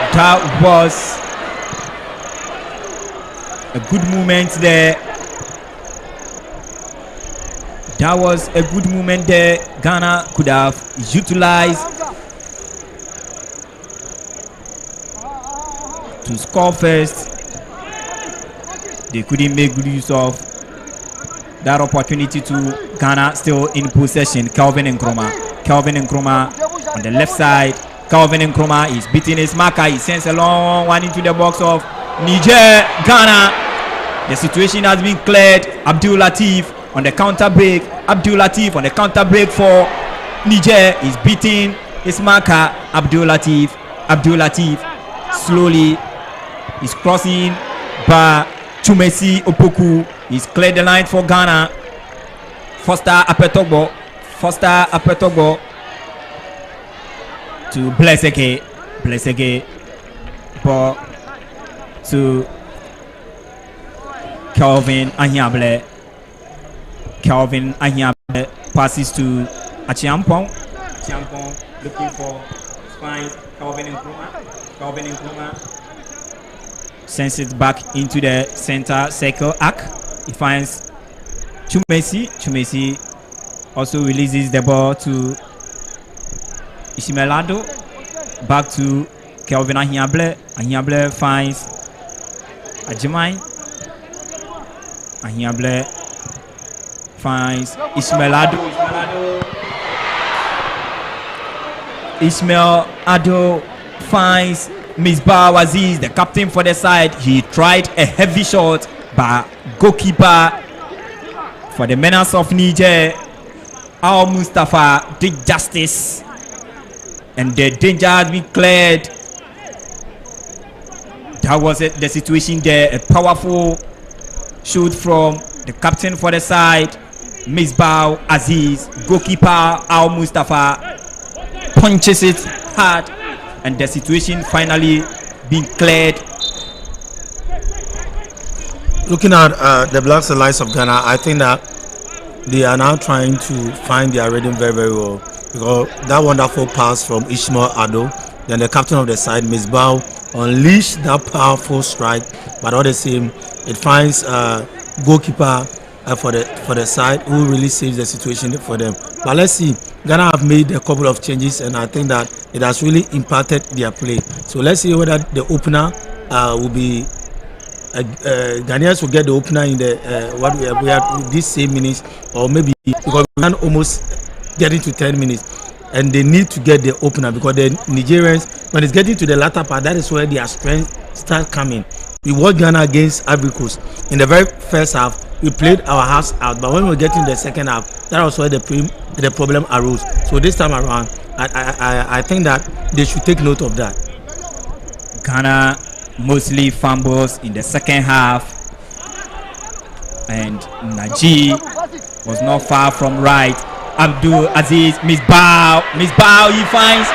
That was a good moment there. Ghana could have utilized to score first. They couldn't make good use of that opportunity. To Ghana still in possession. Calvin Nkrumah on the left side. Calvin Nkrumah is beating his marker. He sends a long one into the box of Niger. Ghana, the situation has been cleared. Abdul Latif on the counter break. For Niger is beating his marker. Abdul Latif slowly is crossing by Chumesi Opoku. He's cleared the line for Ghana. Foster Apetogbo to Blesseke. Ball to Kelvin Ahiable passes to Achiampong looking for spine. Calvin Nkrumah sends it back into the center circle arc. He finds Chumesi also releases the ball to Ishimelado. Back to Kelvin Ahiable finds Ajimai. Ahiable finds Ismail Ado. Ismail Ado finds Misbah Aziz, the captain for the side. He tried a heavy shot, but goalkeeper for the menace of Niger, Al Mustafa, did justice, and the danger has been cleared. That was it, the situation there. A powerful shoot from the captain for the side, Misbah Aziz. Goalkeeper Al Mustafa punches it hard, and the situation finally being cleared. Looking at the Black Stars of Ghana, I think that they are now trying to find their rhythm very, very well, because that wonderful pass from Ismail Ado, then the captain of the side, Misbah, unleashed that powerful strike, but all the same, it finds goalkeeper for the side, who really saves the situation for them. But let's see, Ghana have made a couple of changes, and I think that it has really impacted their play. So let's see whether the opener will be Ghanaians will get the opener in the what we have this same minutes, or maybe because we can almost get into 10 minutes, and they need to get the opener, because the Nigerians, when it's getting to the latter part, that is where their strength start coming. We watched Ghana against Ivory Coast. In the very first half, we played our hearts out, but when we get in the second half, that was where the problem arose. So this time around, I think that they should take note of that. Ghana mostly fumbles in the second half, and Niger was not far from right. Abdul Aziz, Misbah, he finds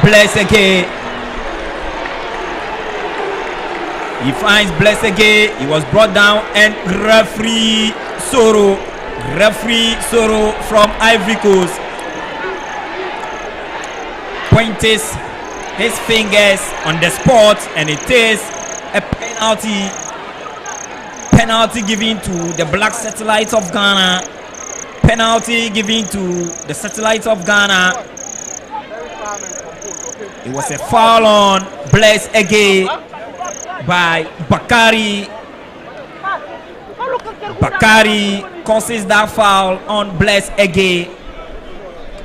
Blessege. He finds Blessege. He was brought down, and referee Soro from Ivory Coast points his fingers on the spot, and it is a penalty given to the Black Satellites of Ghana. Penalty given to the Satellites of Ghana. It was a foul on Blaise Ege by Bakari. Bakari causes that foul on Blaise Ege,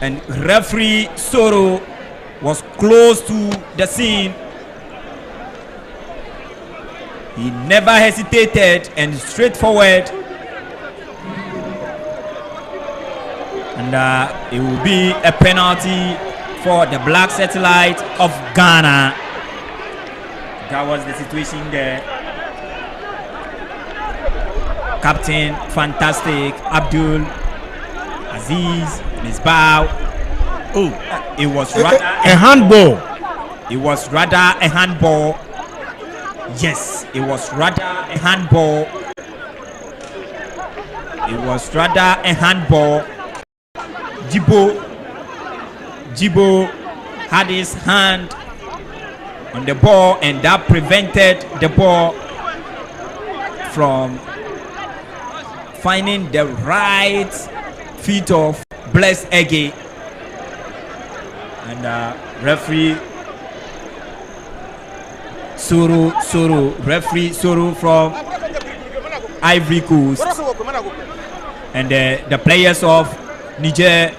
and referee Soro was close to the scene. He never hesitated, and straightforward, and it will be a penalty for the Black Satellite of Ghana. That was the situation there. Captain fantastic Abdul Aziz Misbah. Oh, it was rather a handball. It was rather a handball. Yes, it was rather a handball. It was rather a handball. Jibo had his hand on the ball, and that prevented the ball from finding the right feet of Blaise Ege. And referee Soro from Ivory Coast, and the players of Niger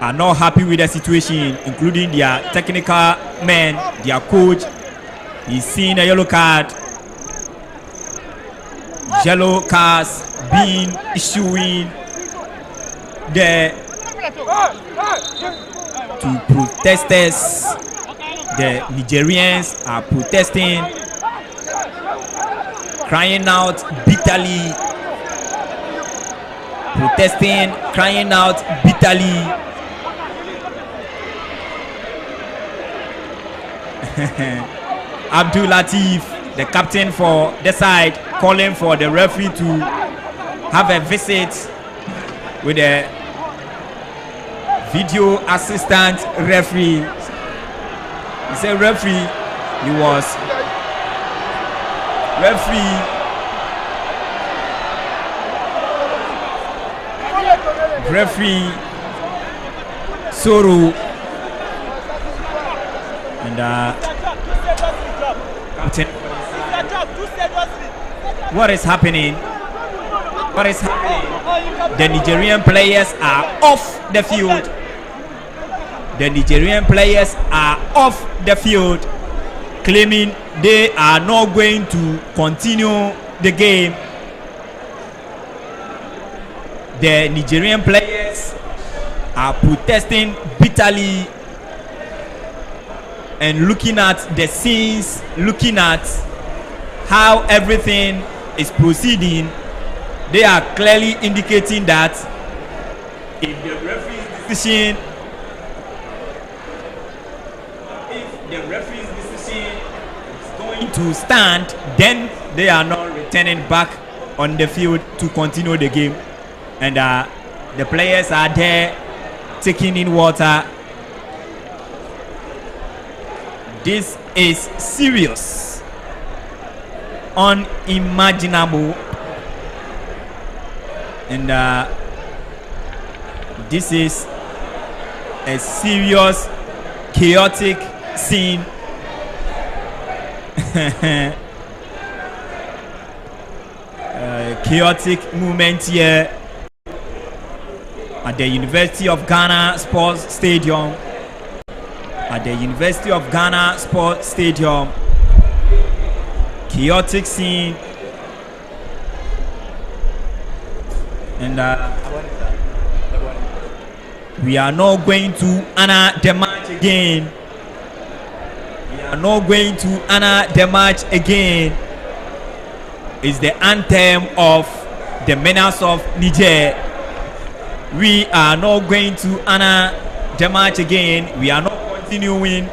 are not happy with the situation, including their technical men, their coach. He's seen a yellow card. Yellow cards being issued there to protesters. The Nigerians are protesting, crying out bitterly, crying out bitterly. Abdul Latif, the captain for the side, calling for the referee to have a visit with the video assistant referee. He said referee Soro, and what is happening? What is happening? The Nigerian players are off the field. The Nigerian players are off the field, claiming they are not going to continue the game. The Nigerian players are protesting bitterly and looking at the scenes, looking at how everything is proceeding. They are clearly indicating that if the referee's decision is going to stand, then they are not returning back on the field to continue the game. And the players are there taking in water. This is serious, unimaginable, and this is a serious, chaotic scene. Chaotic moment here at the University of Ghana Sports Stadium. At the University of Ghana Sports Stadium. Chaotic scene. And we are not going to honor the match again. We are not going to honor the match again. It's the anthem of the menace of Niger. We are not going to honor the match again. We are not continuing.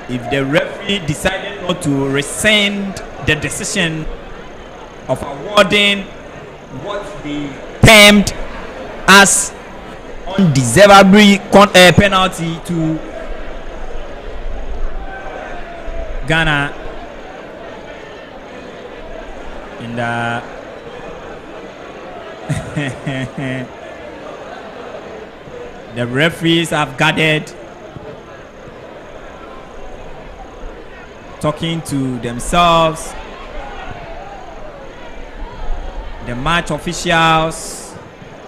If the referee decided not to rescind the decision of awarding what they termed as undeserved penalty to Ghana, and the referees have gathered, talking to themselves. The match officials,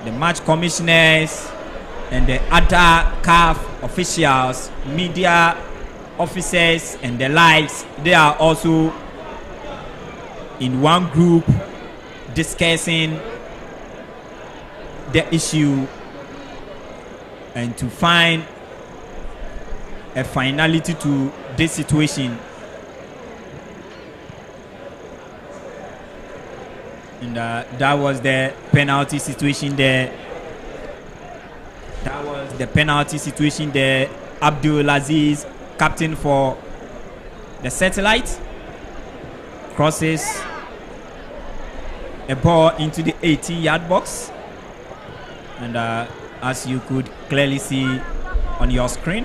the match commissioners, and the other CAF officials, media officers, and the likes, they are also in one group discussing the issue and to find a finality to this situation. And that was the penalty situation there. That was the penalty situation there. Abdul Aziz, captain for the Satellite, crosses a ball into the 18-yard box. And as you could clearly see on your screen,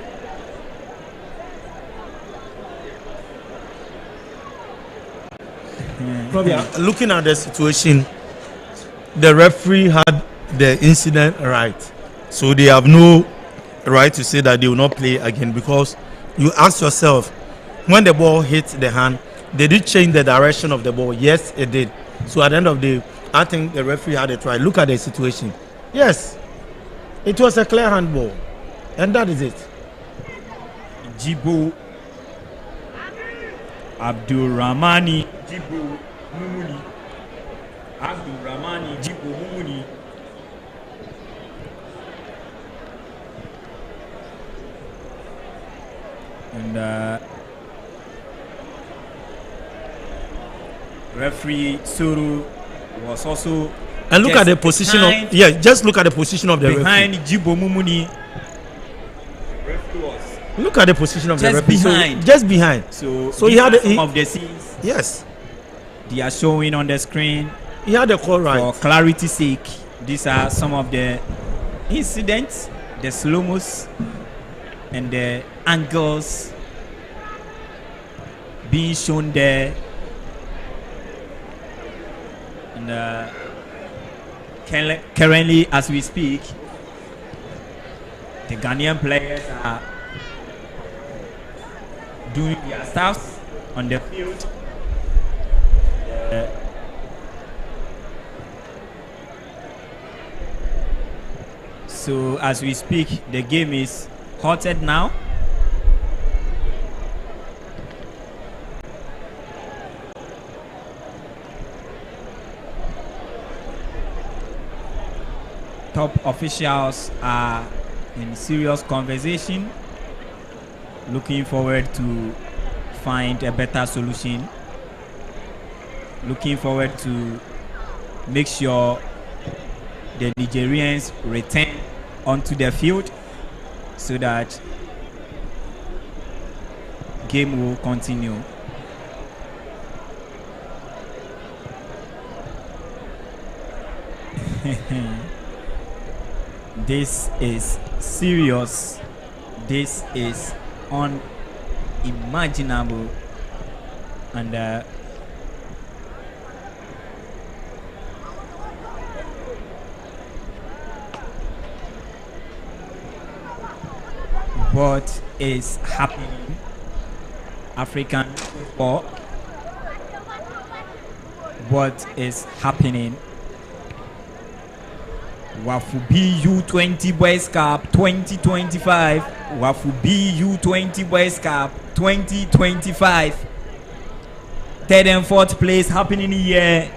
looking at the situation, the referee had the incident right, so they have no right to say that they will not play again, because you ask yourself, when the ball hit the hand, did it change the direction of the ball? Yes, it did. So at the end of the day, I think the referee had it right. Look at the situation. Yes, it was a clear handball, and that is it. Jibo Abdul Rahmani Jibo Mumuni. Abdul Rahmani Jibo Mumuni. And referee Suru was also, and look at the position of, just look at the position of the behind referee. Jibo Mumuni. Look at the position of the Just referee. behind. So, just behind. So he had some of the scenes. Yes, They are showing on the screen. he had the call right. For clarity's sake, these are some of the incidents, the slow-mos and the angles being shown there. And currently, as we speak, the Ghanaian players are doing their stuff on the field. So as we speak, the game is halted now. Top officials are in serious conversation, looking forward to find a better solution, looking forward to make sure the Nigerians return onto the field so that game will continue. This is serious. This is unimaginable, and what is happening? African football. What is happening? Wafu U-20 Boys Cup 2025. Wafu U-20 Boys Cup 2025. Third and fourth place happening here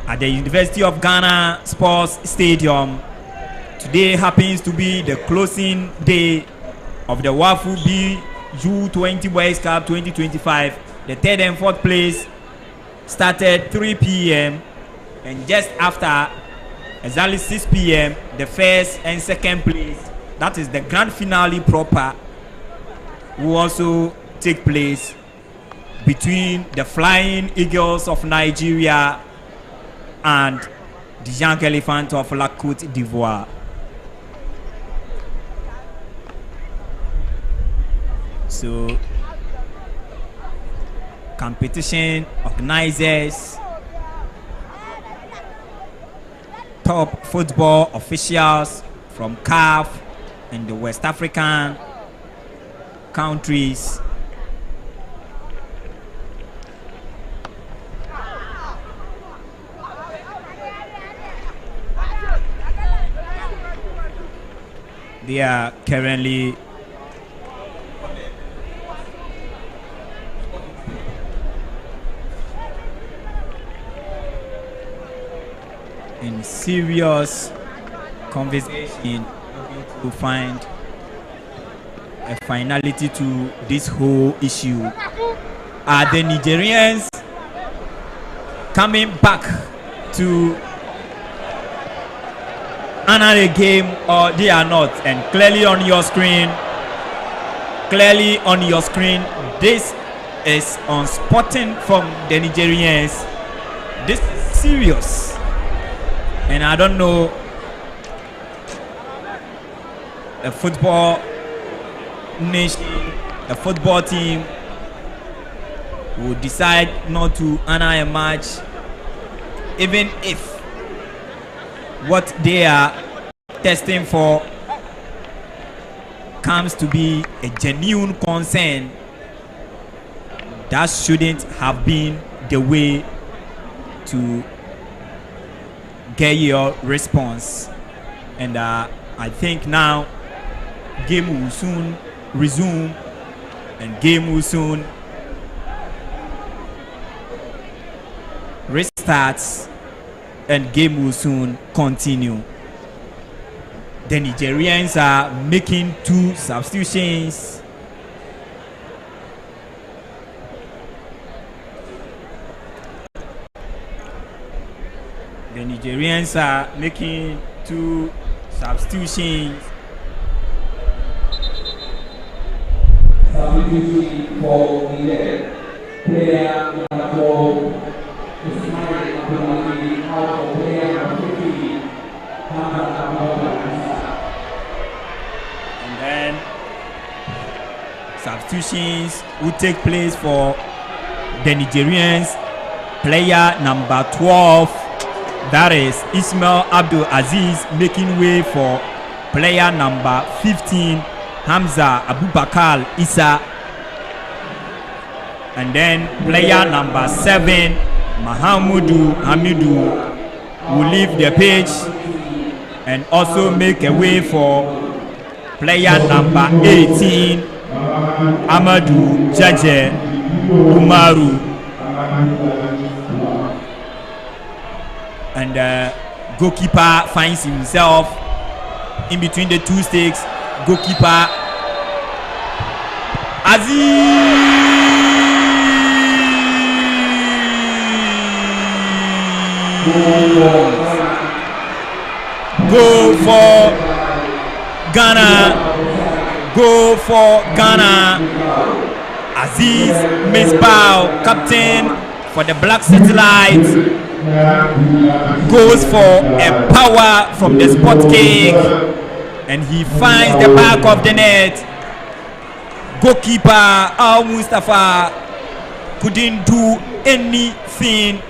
at the University of Ghana Sports Stadium. Today happens to be the closing day of the Wafu U-20 Boys Cup 2025. The third and fourth place started 3 p.m. and just after exactly 6 p.m. the first and second place, that is the grand finale proper, will also take place between the Flying Eagles of Nigeria and the Young Elephant of La Côte d'Ivoire. So competition organizers, top football officials from CAF and the West African countries they are currently in serious conversation to find a finality to this whole issue. Are the Nigerians coming back to another game, or they are not? And clearly on your screen, this is on spotting from the Nigerians. This is serious. And I don't know, a football nation, a football team will decide not to honor a match, even if what they are testing for comes to be a genuine concern. That shouldn't have been the way to get your response. And I think now game will soon resume, and game will soon restarts, and game will soon continue. The Nigerians are making 2 substitutions. The Nigerians are making 2 substitutions. Substitution for the player number 4, Ismail Abdullah, out of player number 15, And then substitutions will take place for the Nigerians. Player number 12, that is Ismail Abdul Aziz, making way for player number 15, Hamza Abubakar Issa. And then player number 7, Mahamudu Hamidu, will leave the pitch and also make a way for player number 18, Amadou Jaje Umaru. And goalkeeper finds himself in between the two stakes. Goalkeeper Go for Ghana. Go for Ghana. Aziz Misbah, captain for the Black Satellite, goes for a power from the spot kick, and he finds the back of the net. Goalkeeper Al Mustafa couldn't do anything,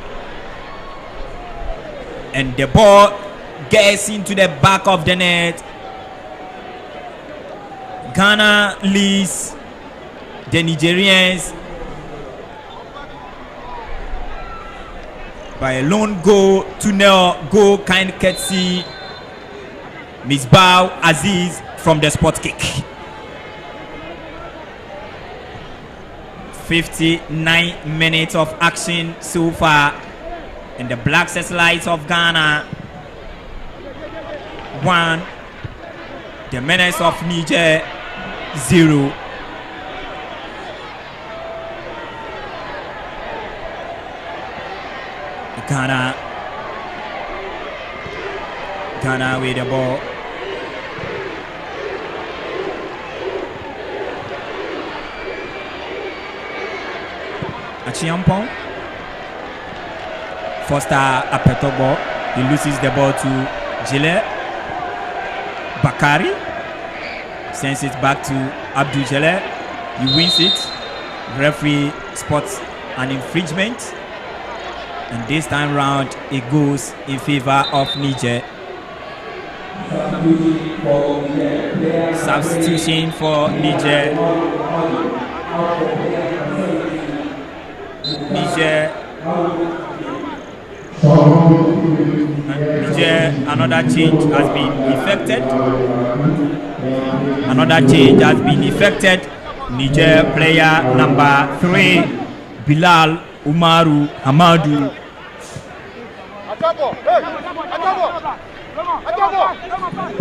and the ball gets into the back of the net. Ghana leads the Nigerians by a lone goal to nil. Goal kind courtesy Misbah Aziz from the spot kick. 59 minutes of action so far, and the Black Satellites of Ghana 1, the Menace of Niger 0. Ghana with the ball. Achiampong. Foster Apetobo. He loses the ball to Gile. Bakari sends it back to Abdul Jaleh. He wins it. Referee spots an infringement, and this time round it goes in favor of Niger. Substitution for Niger. Niger, another change has been effected. Niger player number 3, Bilal Umaru Hamadu,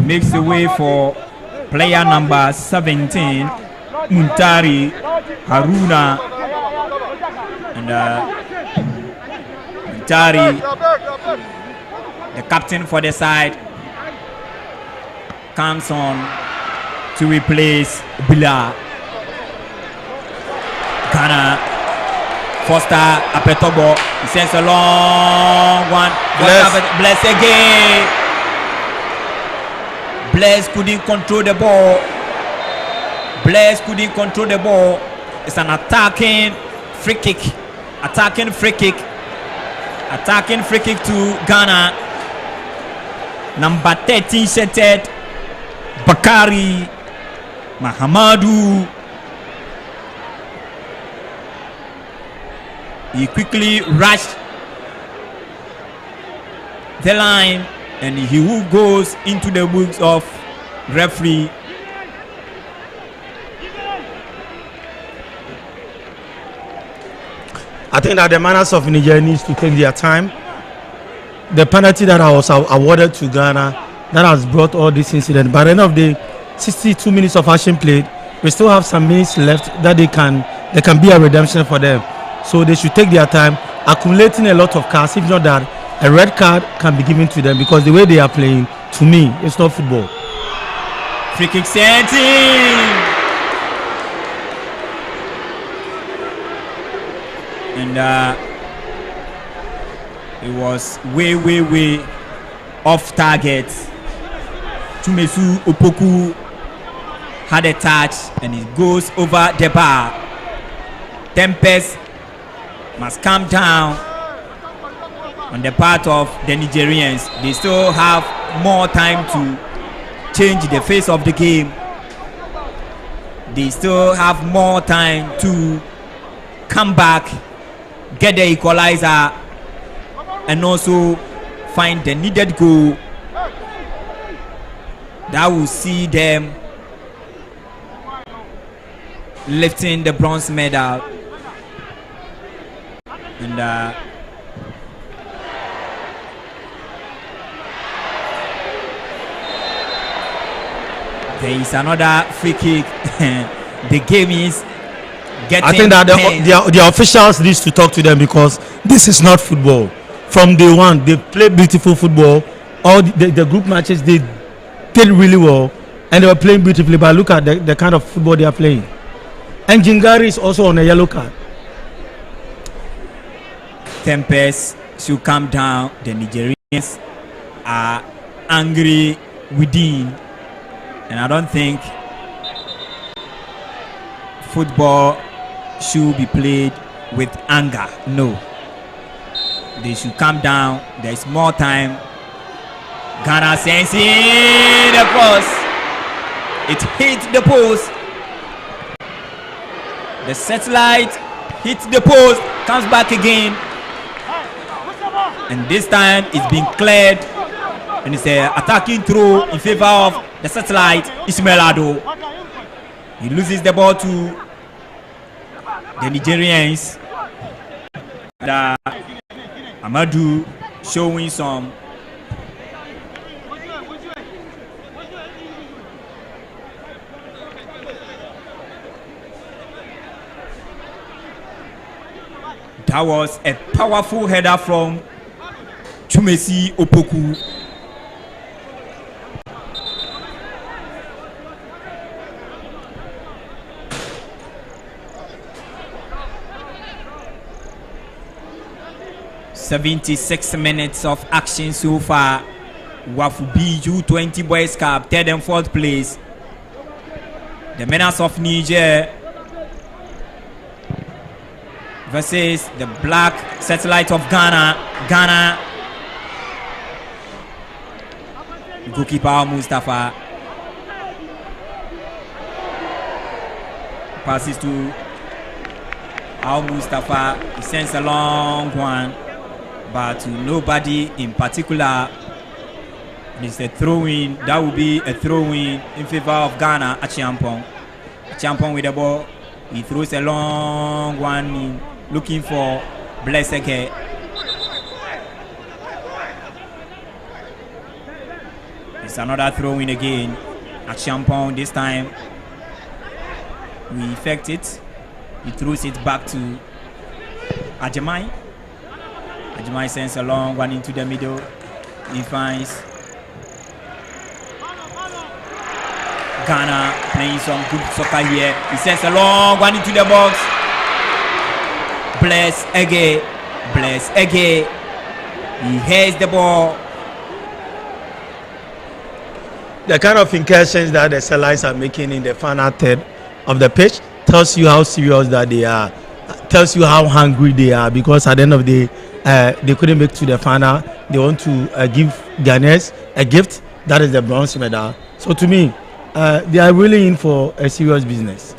makes the way for player number 17, Muntari Haruna, and Muntari, the captain for the side, comes on to replace Bilal. Ghana, Foster Apetobo, he sends a long one. Bless again. Bless couldn't control the ball. It's an attacking free kick to Ghana. Number 13 shirted Bakari Mahamadou. He quickly rushed the line, and he who goes into the books of referee. I think that the manners of Nigeria needs to take their time. The penalty that was awarded to Ghana, that has brought all this incident. By the end of the 62 minutes of action played, we still have some minutes left that they can be a redemption for them. So they should take their time, accumulating a lot of cards. If not that, a red card can be given to them, because the way they are playing, to me, it's not football. Free kick sent in. And it was way off target. Chumesu Opoku had a touch, and it goes over the bar. Tempest must come down on the part of the Nigerians. They still have more time to change the face of the game. They still have more time to come back, get the equalizer, and also find the needed goal that will see them lifting the bronze medal. And there is another free kick. The game is getting. I think that the officials need to talk to them, because this is not football. From day one, they play beautiful football. All the group matches, they did really well, and they were playing beautifully. But look at the kind of football they are playing. And Jingari is also on a yellow card. Tempest should calm down. The Nigerians are angry within, and I don't think football should be played with anger. No, they should calm down. There is more time. Ghana sends in the post. It hit the post. The satellite hits the post, comes back again, and this time it's been cleared, and it's a attacking throw in favor of the satellite, Ismail Ado. He loses the ball to the Nigerians. Amadou showing some that was a powerful header from Chumesi Opoku. "76 minutes of action so far. Wafu B U-20 Boys Cup, 3rd and 4th place. The Menace of Niger versus the Black Satellite of Ghana. Ghana goalkeeper Mustafa passes to Al Mustafa. He sends a long one, but to nobody in particular. It's a throw-in. That will be a throw-in in favor of Ghana. Achiampong with the ball. He throws a long one in, looking for Blesseke. It's another throw-in again. Achiampong this time. We effect it. He throws it back to Ajamai. Ajamai sends a long one into the middle. He finds Ghana playing some good soccer here. He sends a long one into the box. Bless again. He heads the ball. The kind of incursions that the Satellites are making in the final third of the pitch tells you how serious that they are. Tells you how hungry they are, because at the end of the day, they couldn't make to the final. They want to give Ghanaians a gift, that is the bronze medal. So to me, they are really in for a serious business.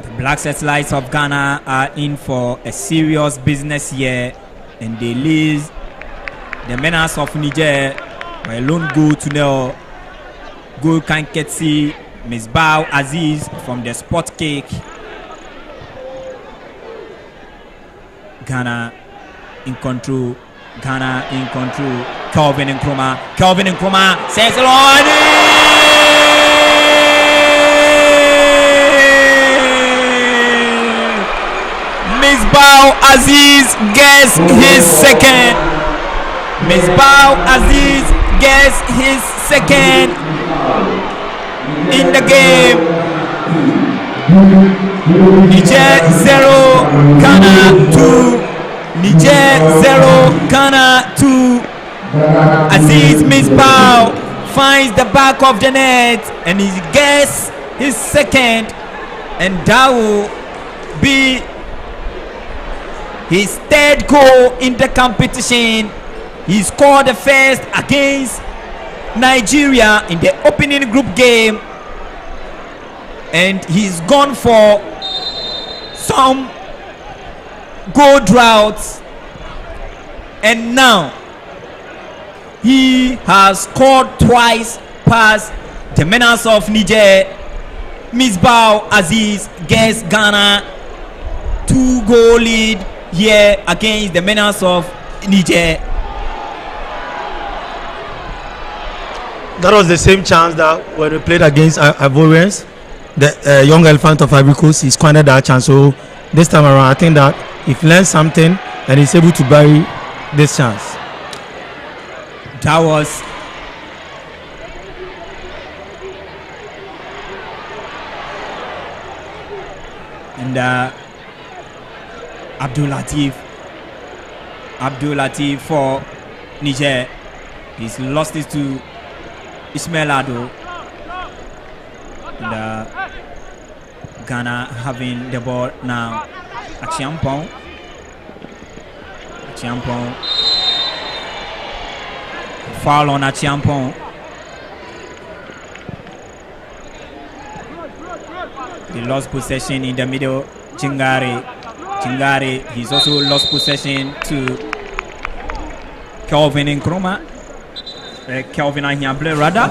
The Black Satellites of Ghana are in for a serious business here, and they lose the Menace of Niger by a lone goal to nil. Goal Kanketsi, Misbah Aziz from the spot kick. Ghana in control. Kelvin Nkrumah says along. Misbah Aziz gets his second. In the game. Niger 0, Ghana 2. Niger 0, Ghana 2. Aziz Misbah finds the back of the net and he gets his second, and that will be his third goal in the competition. He scored the first against Nigeria in the opening group game, and he's gone for some goal droughts, and now He has scored twice past the menace of Niger. Misbah Aziz gets Ghana 2-goal lead here against the menace of Niger. That was the same chance that when we played against Ivorians, the young elephant of Ivory Coast, he squandered that chance. So this time around, I think that if he learns something and he's able to bury this chance. That was and Abdul Latif for Niger. He's lost it to Ismail Ado. And Ghana having the ball now. Achiampong. Foul on Achiampong. He lost possession in the middle. Chingari, he's also lost possession to Kelvin Nkrumah. Kelvin Ahiamble rather.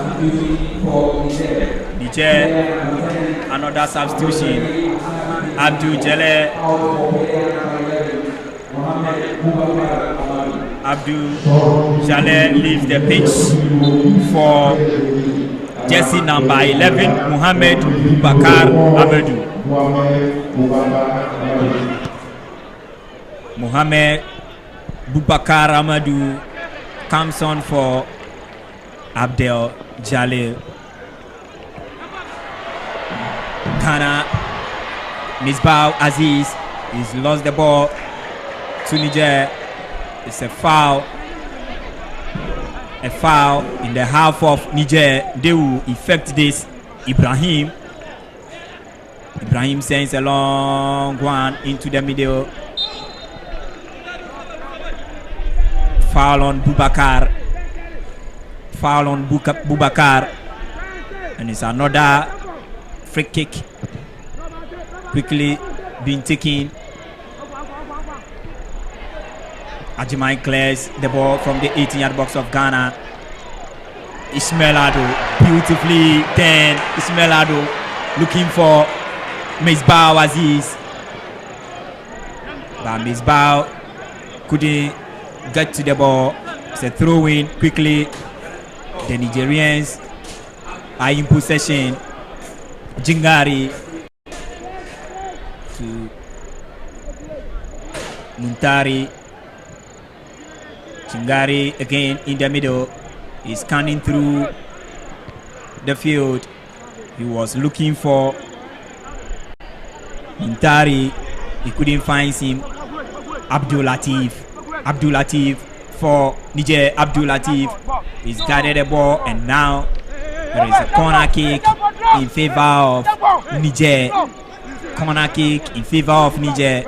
Niger, another substitution. Abdul Jaleh leaves the pitch for jersey number 11, Mohamed Bubakar Amadou. Mohamed Bubakar Amadou comes on for Abdel Jalil. Ghana, Misbah Aziz, he's lost the ball to Niger. It's a foul in the half of Niger. They will effect this. Ibrahim sends a long one into the middle. Foul on Bubakar, and it's another free kick quickly being taken. Ajimai clears the ball from the 18-yard box of Ghana. Ismail Ado, beautifully then. Ismail Ado looking for Misbah Aziz, but Misbah couldn't get to the ball. It's a throw-in quickly. The Nigerians are in possession. Jingari to Muntari. Jingari again in the middle. He's scanning through the field. He was looking for Muntari. He couldn't find him. Abdul Latif for Niger. Abdul Latif he's guarded the ball, and now there is a corner kick in favor of Niger. Corner kick in favor of Niger.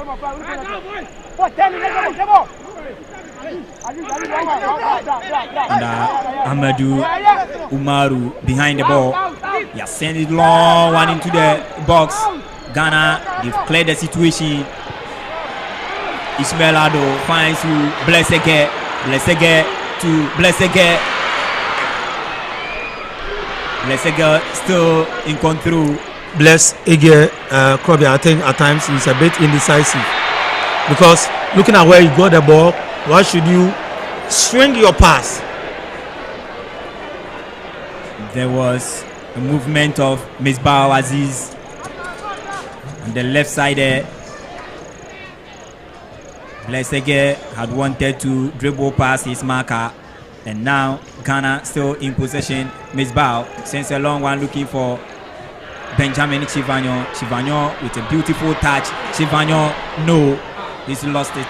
And Amadou Umaru behind the ball. He has sent it long one into the box. Ghana, they've cleared the situation. Ismail Ado finds who Blessege to Blessege. Blessege still in control. Blessege, Krobi, I think at times he's a bit indecisive, because looking at where you got the ball, why should you swing your pass? There was a movement of Misbah Aziz on the left side there. Blessege had wanted to dribble past his marker, and now Ghana still in possession. Misbah sends a long one looking for Benjamin Chivanyo. Chivanyo with a beautiful touch. Chivanyo, no, he's lost it.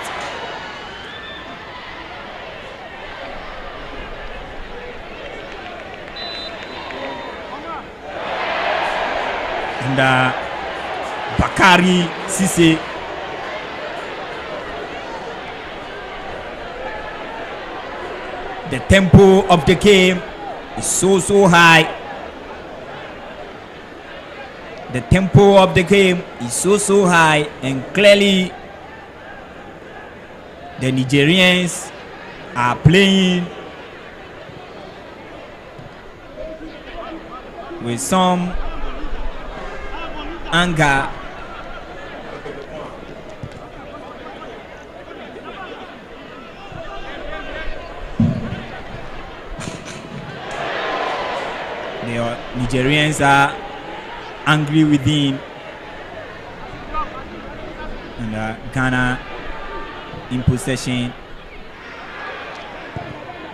And Bakari Sise. The tempo of the game is so high. The tempo of the game is so high, and clearly the Nigerians are playing with some anger. The Nigerians are angry within, and Ghana in possession.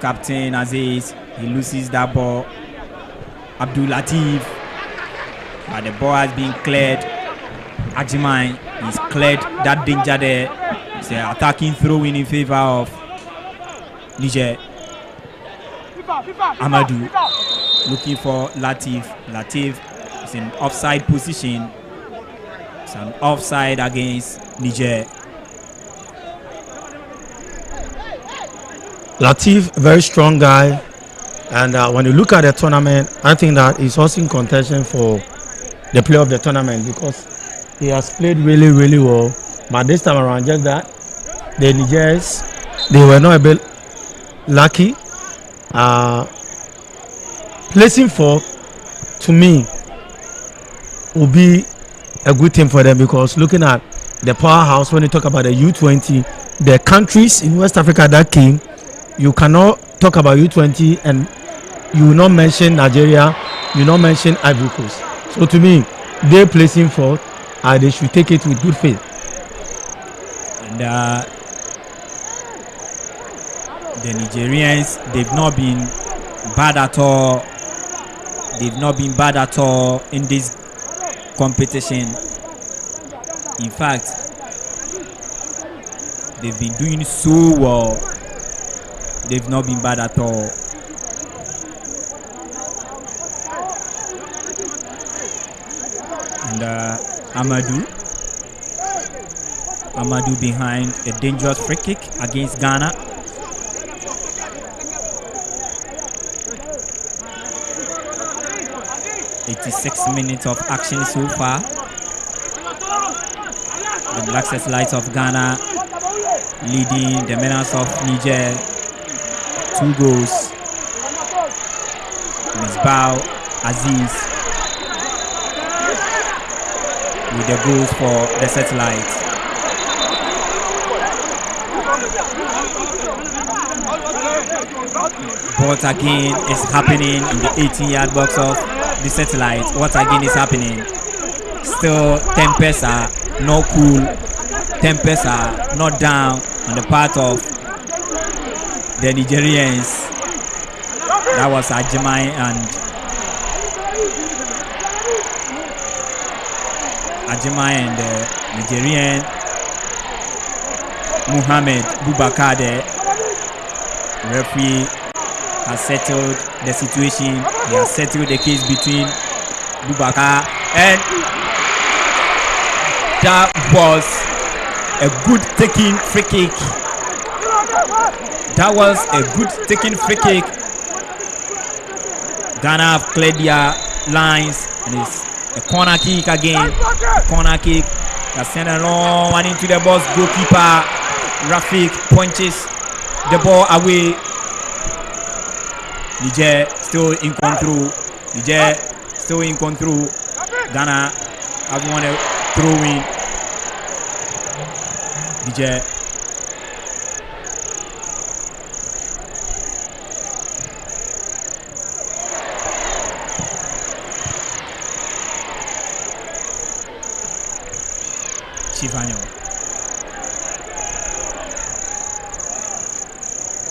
Captain Aziz, he loses that ball. Abdul Latif, but the ball has been cleared. Ajimai is cleared that danger there. It's an attacking throw-in in favor of Niger. Amadou looking for Latif. Latif is in offside position. It's an offside against Niger. Latif, very strong guy, and when you look at the tournament, I think that he's also in contention for the player of the tournament because he has played really, really well. But this time around, just that the Nigerians, they were not a bit lucky. Placing fourth, to me, will be a good thing for them because looking at the powerhouse, when you talk about the U-20, the countries in West Africa that came, you cannot talk about U-20 and you will not mention Nigeria, you will not mention Ivory Coast. So to me, they placing fourth, they should take it with good faith. And the Nigerians, they've not been bad at all. They've not been bad at all in this competition. In fact, they've been doing so well. They've not been bad at all. And Amadou behind a dangerous free kick against Ghana. "86 minutes of action so far. The Black Lights of Ghana leading the Menace of Niger 2 goals. Misbah Aziz with the goals for the Satellite. What again is happening in the 18-yard box of the Satellite? What again is happening? Still tempers are not cool. Tempers are not down on the part of the Nigerians. That was Ajimai and the Nigerian Muhammad Bubakar. The referee has settled the situation. He has settled the case between Bubakar, and that was a good taking free kick. That was a good taking free kick. Ghana have cleared their lines, and it's a corner kick again. A corner kick. They send a long one into the box. Goalkeeper Rafik punches the ball away. Niger still in control. Niger still in control. Ghana have won a throw-in. Niger. Chivanyo.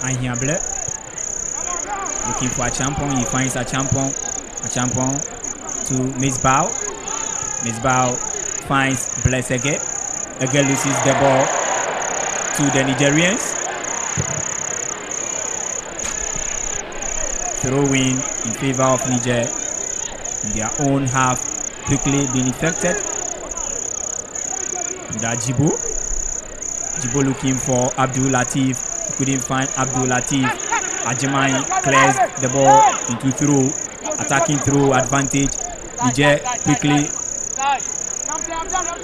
Anhiable. Looking for a champion. He finds a champion. A champion to Misbah. Misbah finds Blessege. Ege loses the ball to the Nigerians. Throw-in in favor of Niger. Their own half quickly been effected. Jibo looking for Abdul Latif. Couldn't find Abdul Latif. Ajimai clears the ball into throw. Attacking throw advantage. Niger quickly.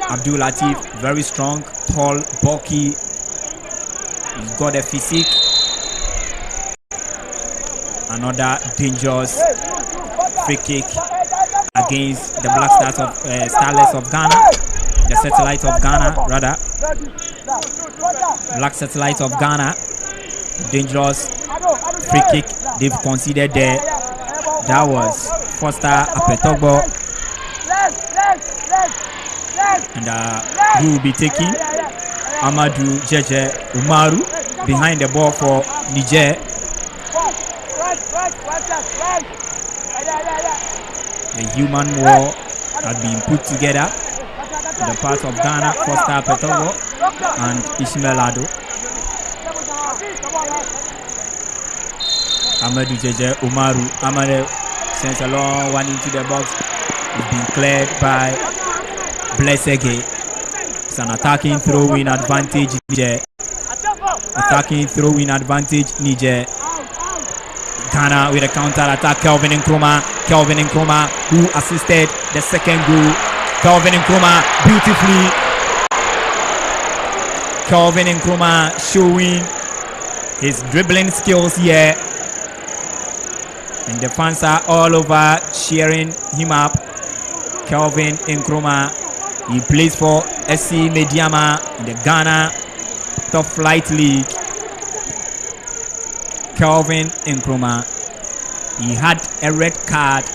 Abdul Latif, very strong, tall, bulky. He's got a physique. Another dangerous free kick against the Black Stars of Starlets of Ghana, the Satellites of Ghana rather. Black Satellites of Ghana, dangerous free kick they've conceded there. That was Foster Apetogbo, and he will be taking Amadou Jeje Umaru behind the ball for Niger. The human wall has been put together in the part of Ghana. Foster Apetogbo and Ismail Ado. Amadou Jeje Umaru. Amadou sends a long one into the box. It's been cleared by Blessege. It's an attacking throw-in advantage Niger. Attacking throw-in advantage Niger. Ghana with a counter-attack. Kelvin Nkrumah. Kelvin Nkrumah, who assisted the second goal. Kelvin Nkrumah beautifully. Kelvin Nkrumah showing his dribbling skills here. And the fans are all over cheering him up. Kelvin Nkrumah, he plays for SC Mediama in the Ghana Top Flight League. Kelvin Nkrumah, he had a red card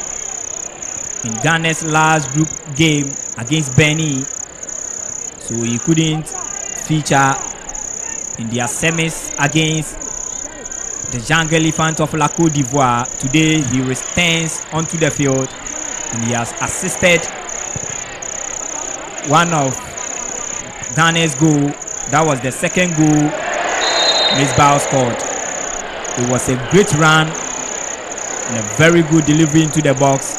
in Ghana's last group game against Benin, so he couldn't feature in their semis against the Jungle Elephant of La Côte d'Ivoire. Today he returns onto the field and he has assisted one of Ghana's goal. That was the second goal Miss Bao scored. It was a great run and a very good delivery into the box.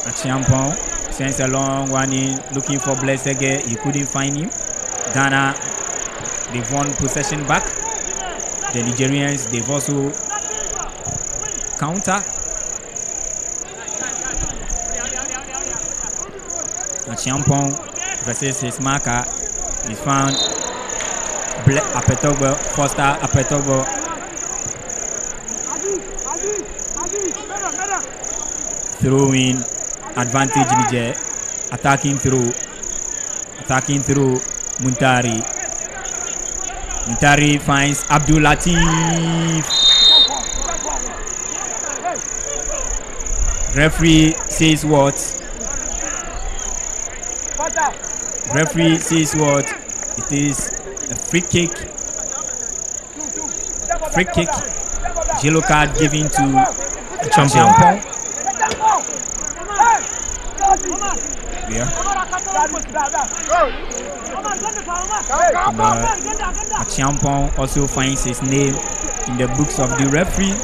Achiampong sends a long one in, looking for Blessege. He couldn't find him. Ghana, they've won possession back. The Nigerians, they've also counter. Achiampong versus his marker is found. Apetogbo, Foster Apetogbo. Throw in advantage Niger. Attacking through Muntari. Muntari finds Abdul Latif. Referee says what? Referee says what? It is a free kick. Free kick. Yellow card given to Champon. Yeah. Champon also finds his name in the books of the referee.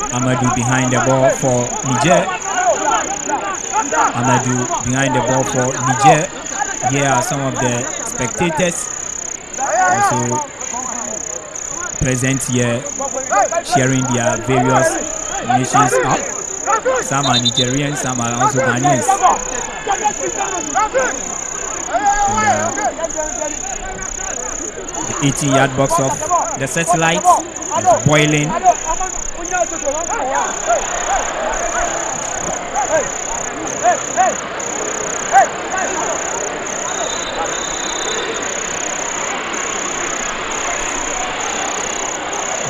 Amadou behind the ball for Niger. Amadou behind the ball for Niger. Here are some of the spectators also present here, sharing their various nations up. Some are Nigerians, some are also Ghanaians. The 18-yard box of the Satellite is boiling.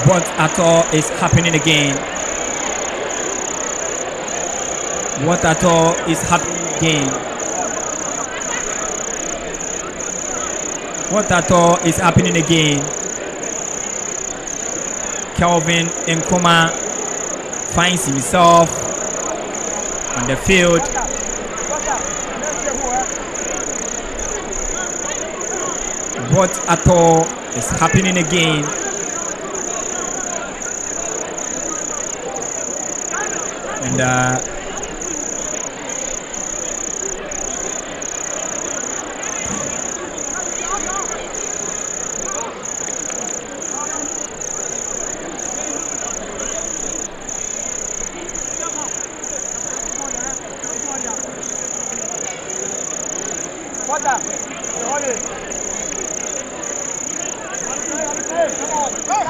What at all is happening again? What at all is happening again? What at all is happening again? Kelvin Nkrumah finds himself on the field. What at all is happening again? And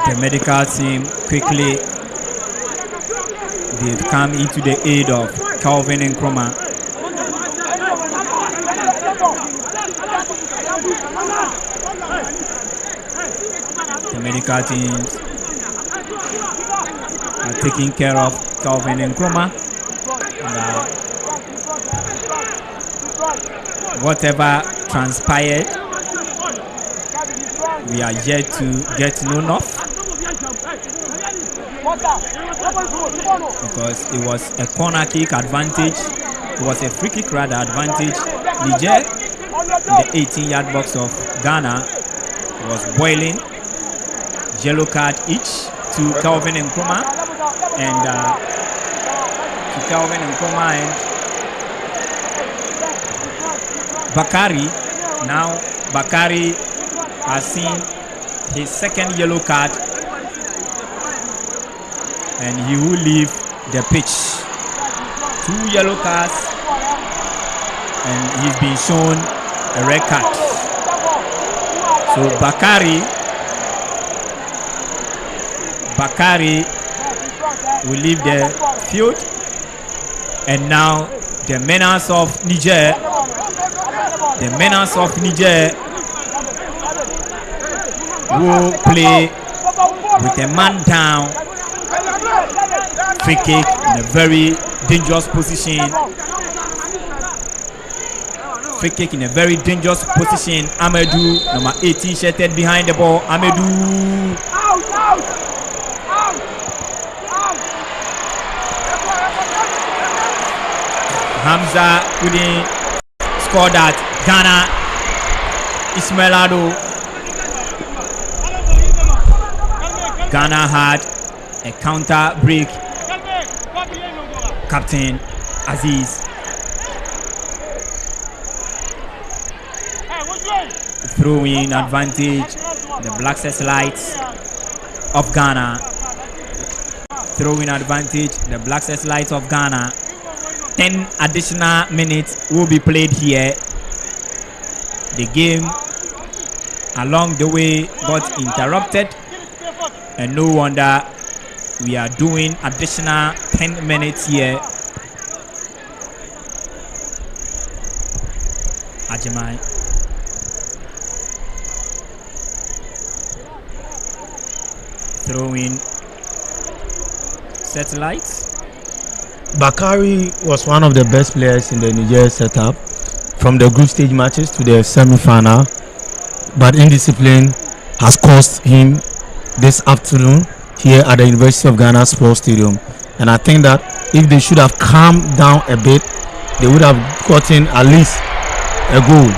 The medical team quickly, they've come into the aid of Calvin Nkrumah. The medical teams are taking care of Calvin Nkrumah. Whatever transpired, we are yet to get known of, because it was a corner kick advantage. It was a free kick rather advantage. Niger in the 18-yard box of Ghana was boiling. Yellow card each to Calvin Nkrumah and Bakari. Now Bakari has seen his second yellow card and he will leave the pitch. 2 yellow cards and he's been shown a red card. So Bakari will leave the field, and now the menace of Niger will play with a man down. Free kick in a very dangerous position. Free kick in a very dangerous position. Amadou, number 18, shirted behind the ball. Amadou. Hamza couldn't score that. Ghana, Ismail Ado. Ghana had a counter break. Captain Aziz. Throwing advantage. The Black Lights of Ghana. Throwing advantage. The Black Lights of Ghana. 10 additional minutes will be played here. The game along the way got interrupted, and no wonder we are doing additional 10 minutes here. Ajimai. Throwing satellites. Bakari was one of the best players in the Niger setup, from the group stage matches to the semi-final, but indiscipline has cost him this afternoon here at the University of Ghana Sports Stadium. And I think that if they should have calmed down a bit, they would have gotten at least a goal.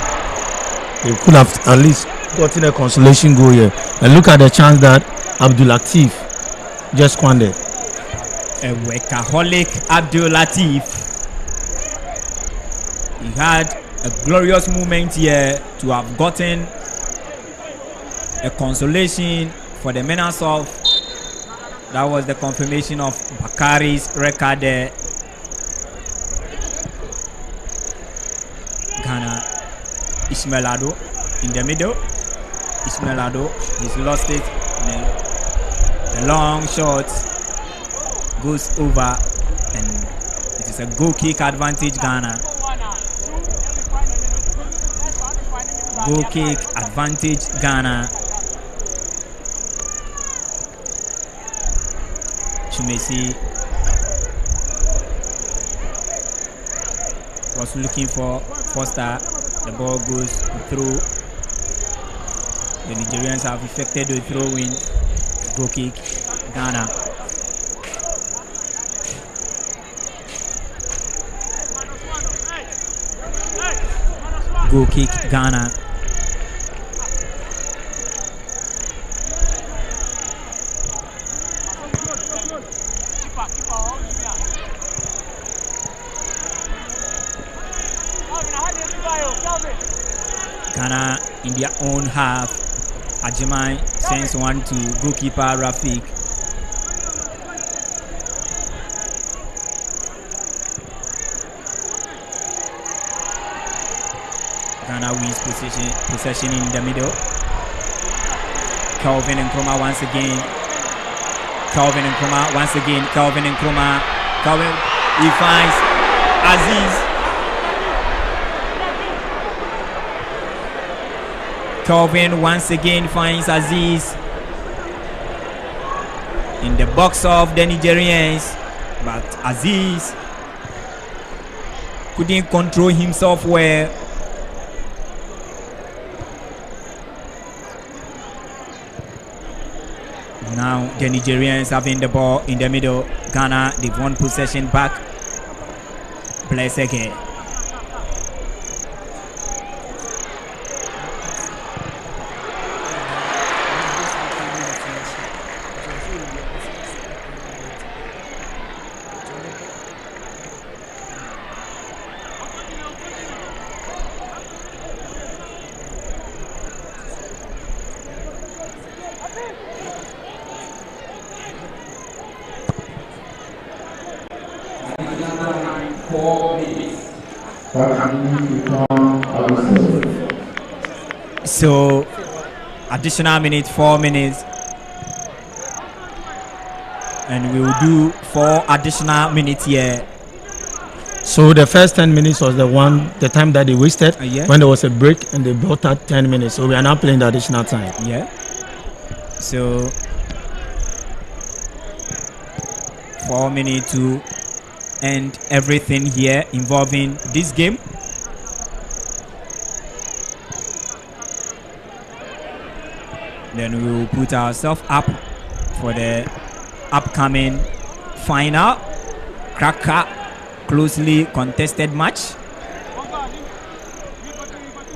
They could have at least gotten a consolation goal here. And look at the chance that Abdul Latif just squandered. A workaholic Abdul Latif. He had a glorious moment here to have gotten a consolation for the menace of. That was the confirmation of Bakari's record there. Ghana, Ismail Ado in the middle. Ismail Ado, he's lost it. The long shot goes over, and it is a goal kick advantage Ghana. Goal kick advantage Ghana. Chumesi was looking for Foster. The ball goes through. The Nigerians have effected the throw-in. Goal kick Ghana. Goal kick Ghana. Ghana in their own half. Ajimai sends one to goalkeeper Rafik. Ghana wins possession in the middle. Calvin Nkrumah once again Calvin Nkrumah once again. Calvin Nkrumah. Calvin, he finds Aziz. Calvin once again finds Aziz in the box of the Nigerians, but Aziz couldn't control himself well. Now the Nigerians having the ball in the middle. Ghana, they've won possession back. Blessege. So additional minute, 4 minutes, and we will do 4 additional minutes here. So the first 10 minutes was the time that they wasted Yeah. when there was a break, and they brought out 10 minutes. So we are now playing the additional time. Yeah. So 4 minutes to end everything here involving this game. Then we will put ourselves up for the upcoming final cracker closely contested match.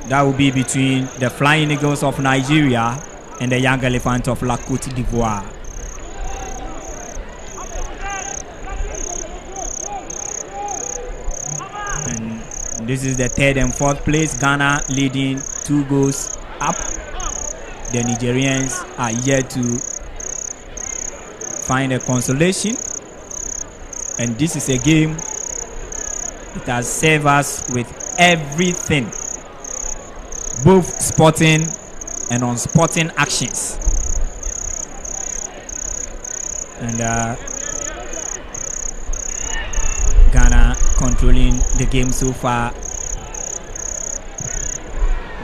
That will be between the Flying Eagles of Nigeria and the Young Elephant of La Côte d'Ivoire. And this is the 3rd and 4th place. Ghana leading 2 goals up. The Nigerians are yet to find a consolation, and this is a game that has served us with everything, both sporting and unsporting actions. And Ghana controlling the game so far.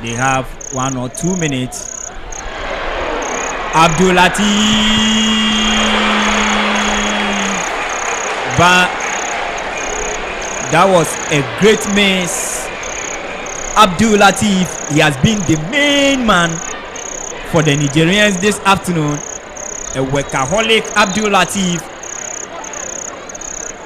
They have 1 or 2 minutes. Abdul Latif, but that was a great miss. Abdul Latif, he has been the main man for the Nigerians this afternoon. A workaholic Abdul Latif.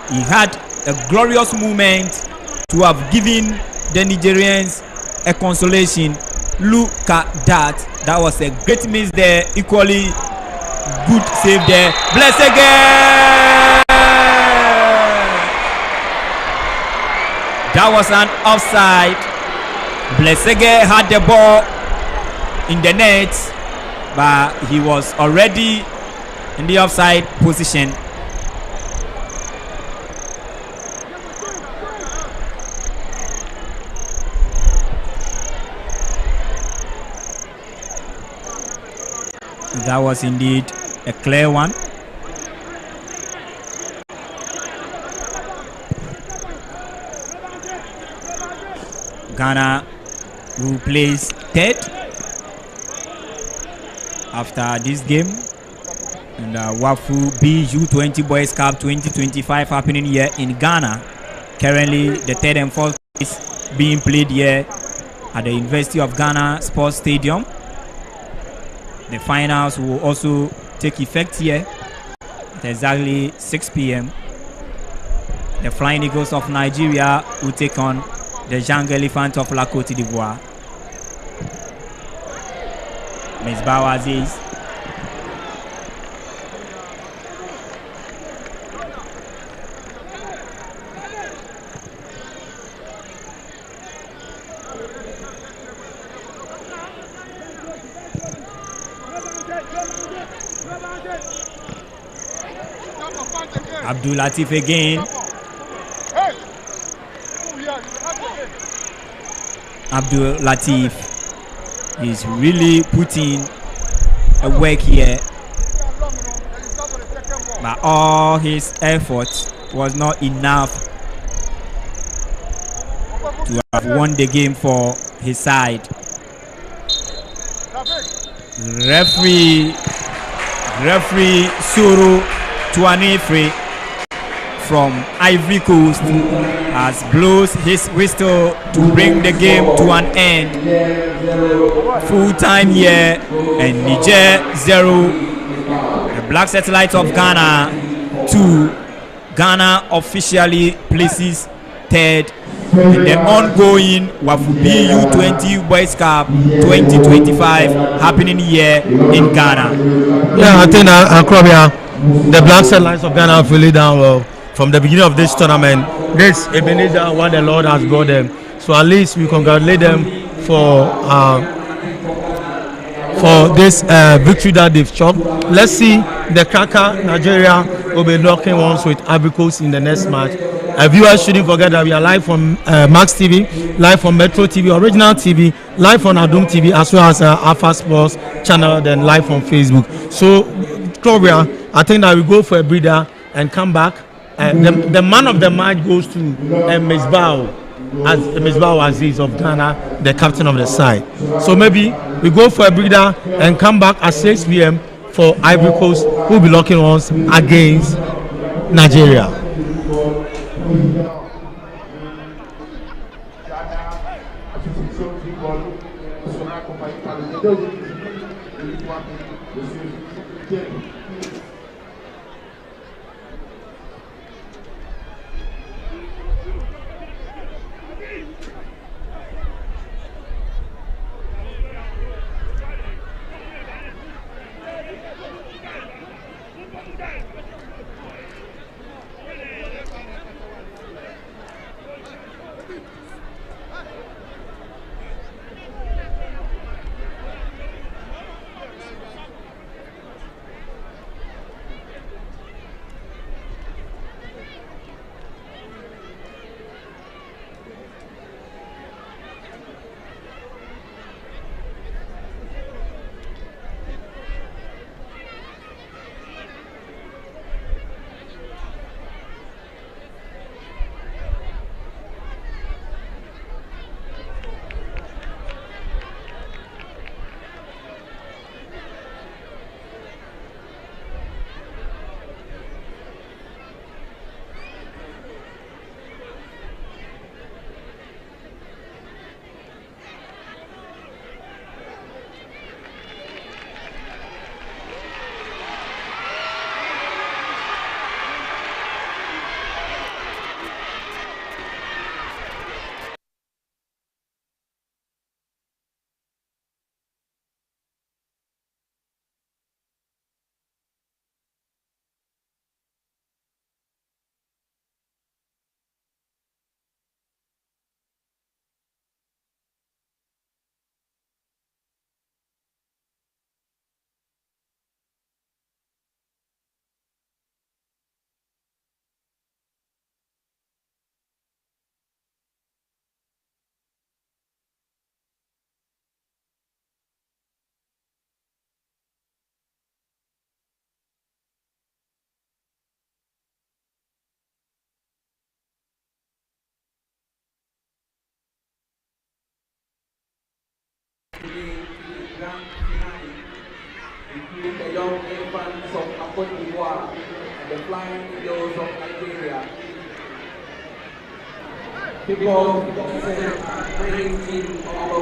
He had a glorious moment to have given the Nigerians a consolation. Look at that. That was a great miss there. Equally good save there. Blessege! That was an offside. Blessege had the ball in the net, but he was already in the offside position. That was indeed a clear one. Ghana will place 3rd after this game, and Wafu B U-20 Boys Cup 2025 happening here in Ghana. Currently the 3rd and 4th is being played here at the University of Ghana Sports Stadium. The finals will also take effect here at exactly 6 p.m. The Flying Eagles of Nigeria will take on the Young Elephant of La Côte d'Ivoire. Misbah Aziz. Abdul Latif again. Abdul Latif is really putting a work here. but all his effort was not enough to have won the game for his side. Referee Suru Tuanefre from Ivory Coast has blows his whistle to bring the game to an end. Full time here, and Niger 0, the Black Satellites of Ghana 2. Ghana officially places third in the ongoing Wafu U-20 Boys Cup 2025 happening here in Ghana. Yeah, I think the Black Satellites of Ghana have really done well from the beginning of this tournament. This Ebenezer, what the Lord has brought them. So at least we congratulate them for this victory that they've chopped. Let's see the Cracker Nigeria will be locking ones with Ivory Coast in the next match. Viewers shouldn't forget that we are live from Max TV, live from Metro TV, Original TV, live on Adum TV, as well as Alpha Sports channel, then live on Facebook. So, Claudia, I think that we go for a breather and come back. The man of the match goes to Misbah Aziz of Ghana, the captain of the side. So maybe we go for a breather and come back at 6 p.m. for Ivory Coast, who will be locking ons against Nigeria. Including the young infants of Cote d'Ivoire and the flying eagles of Nigeria. Kickoff, brings in our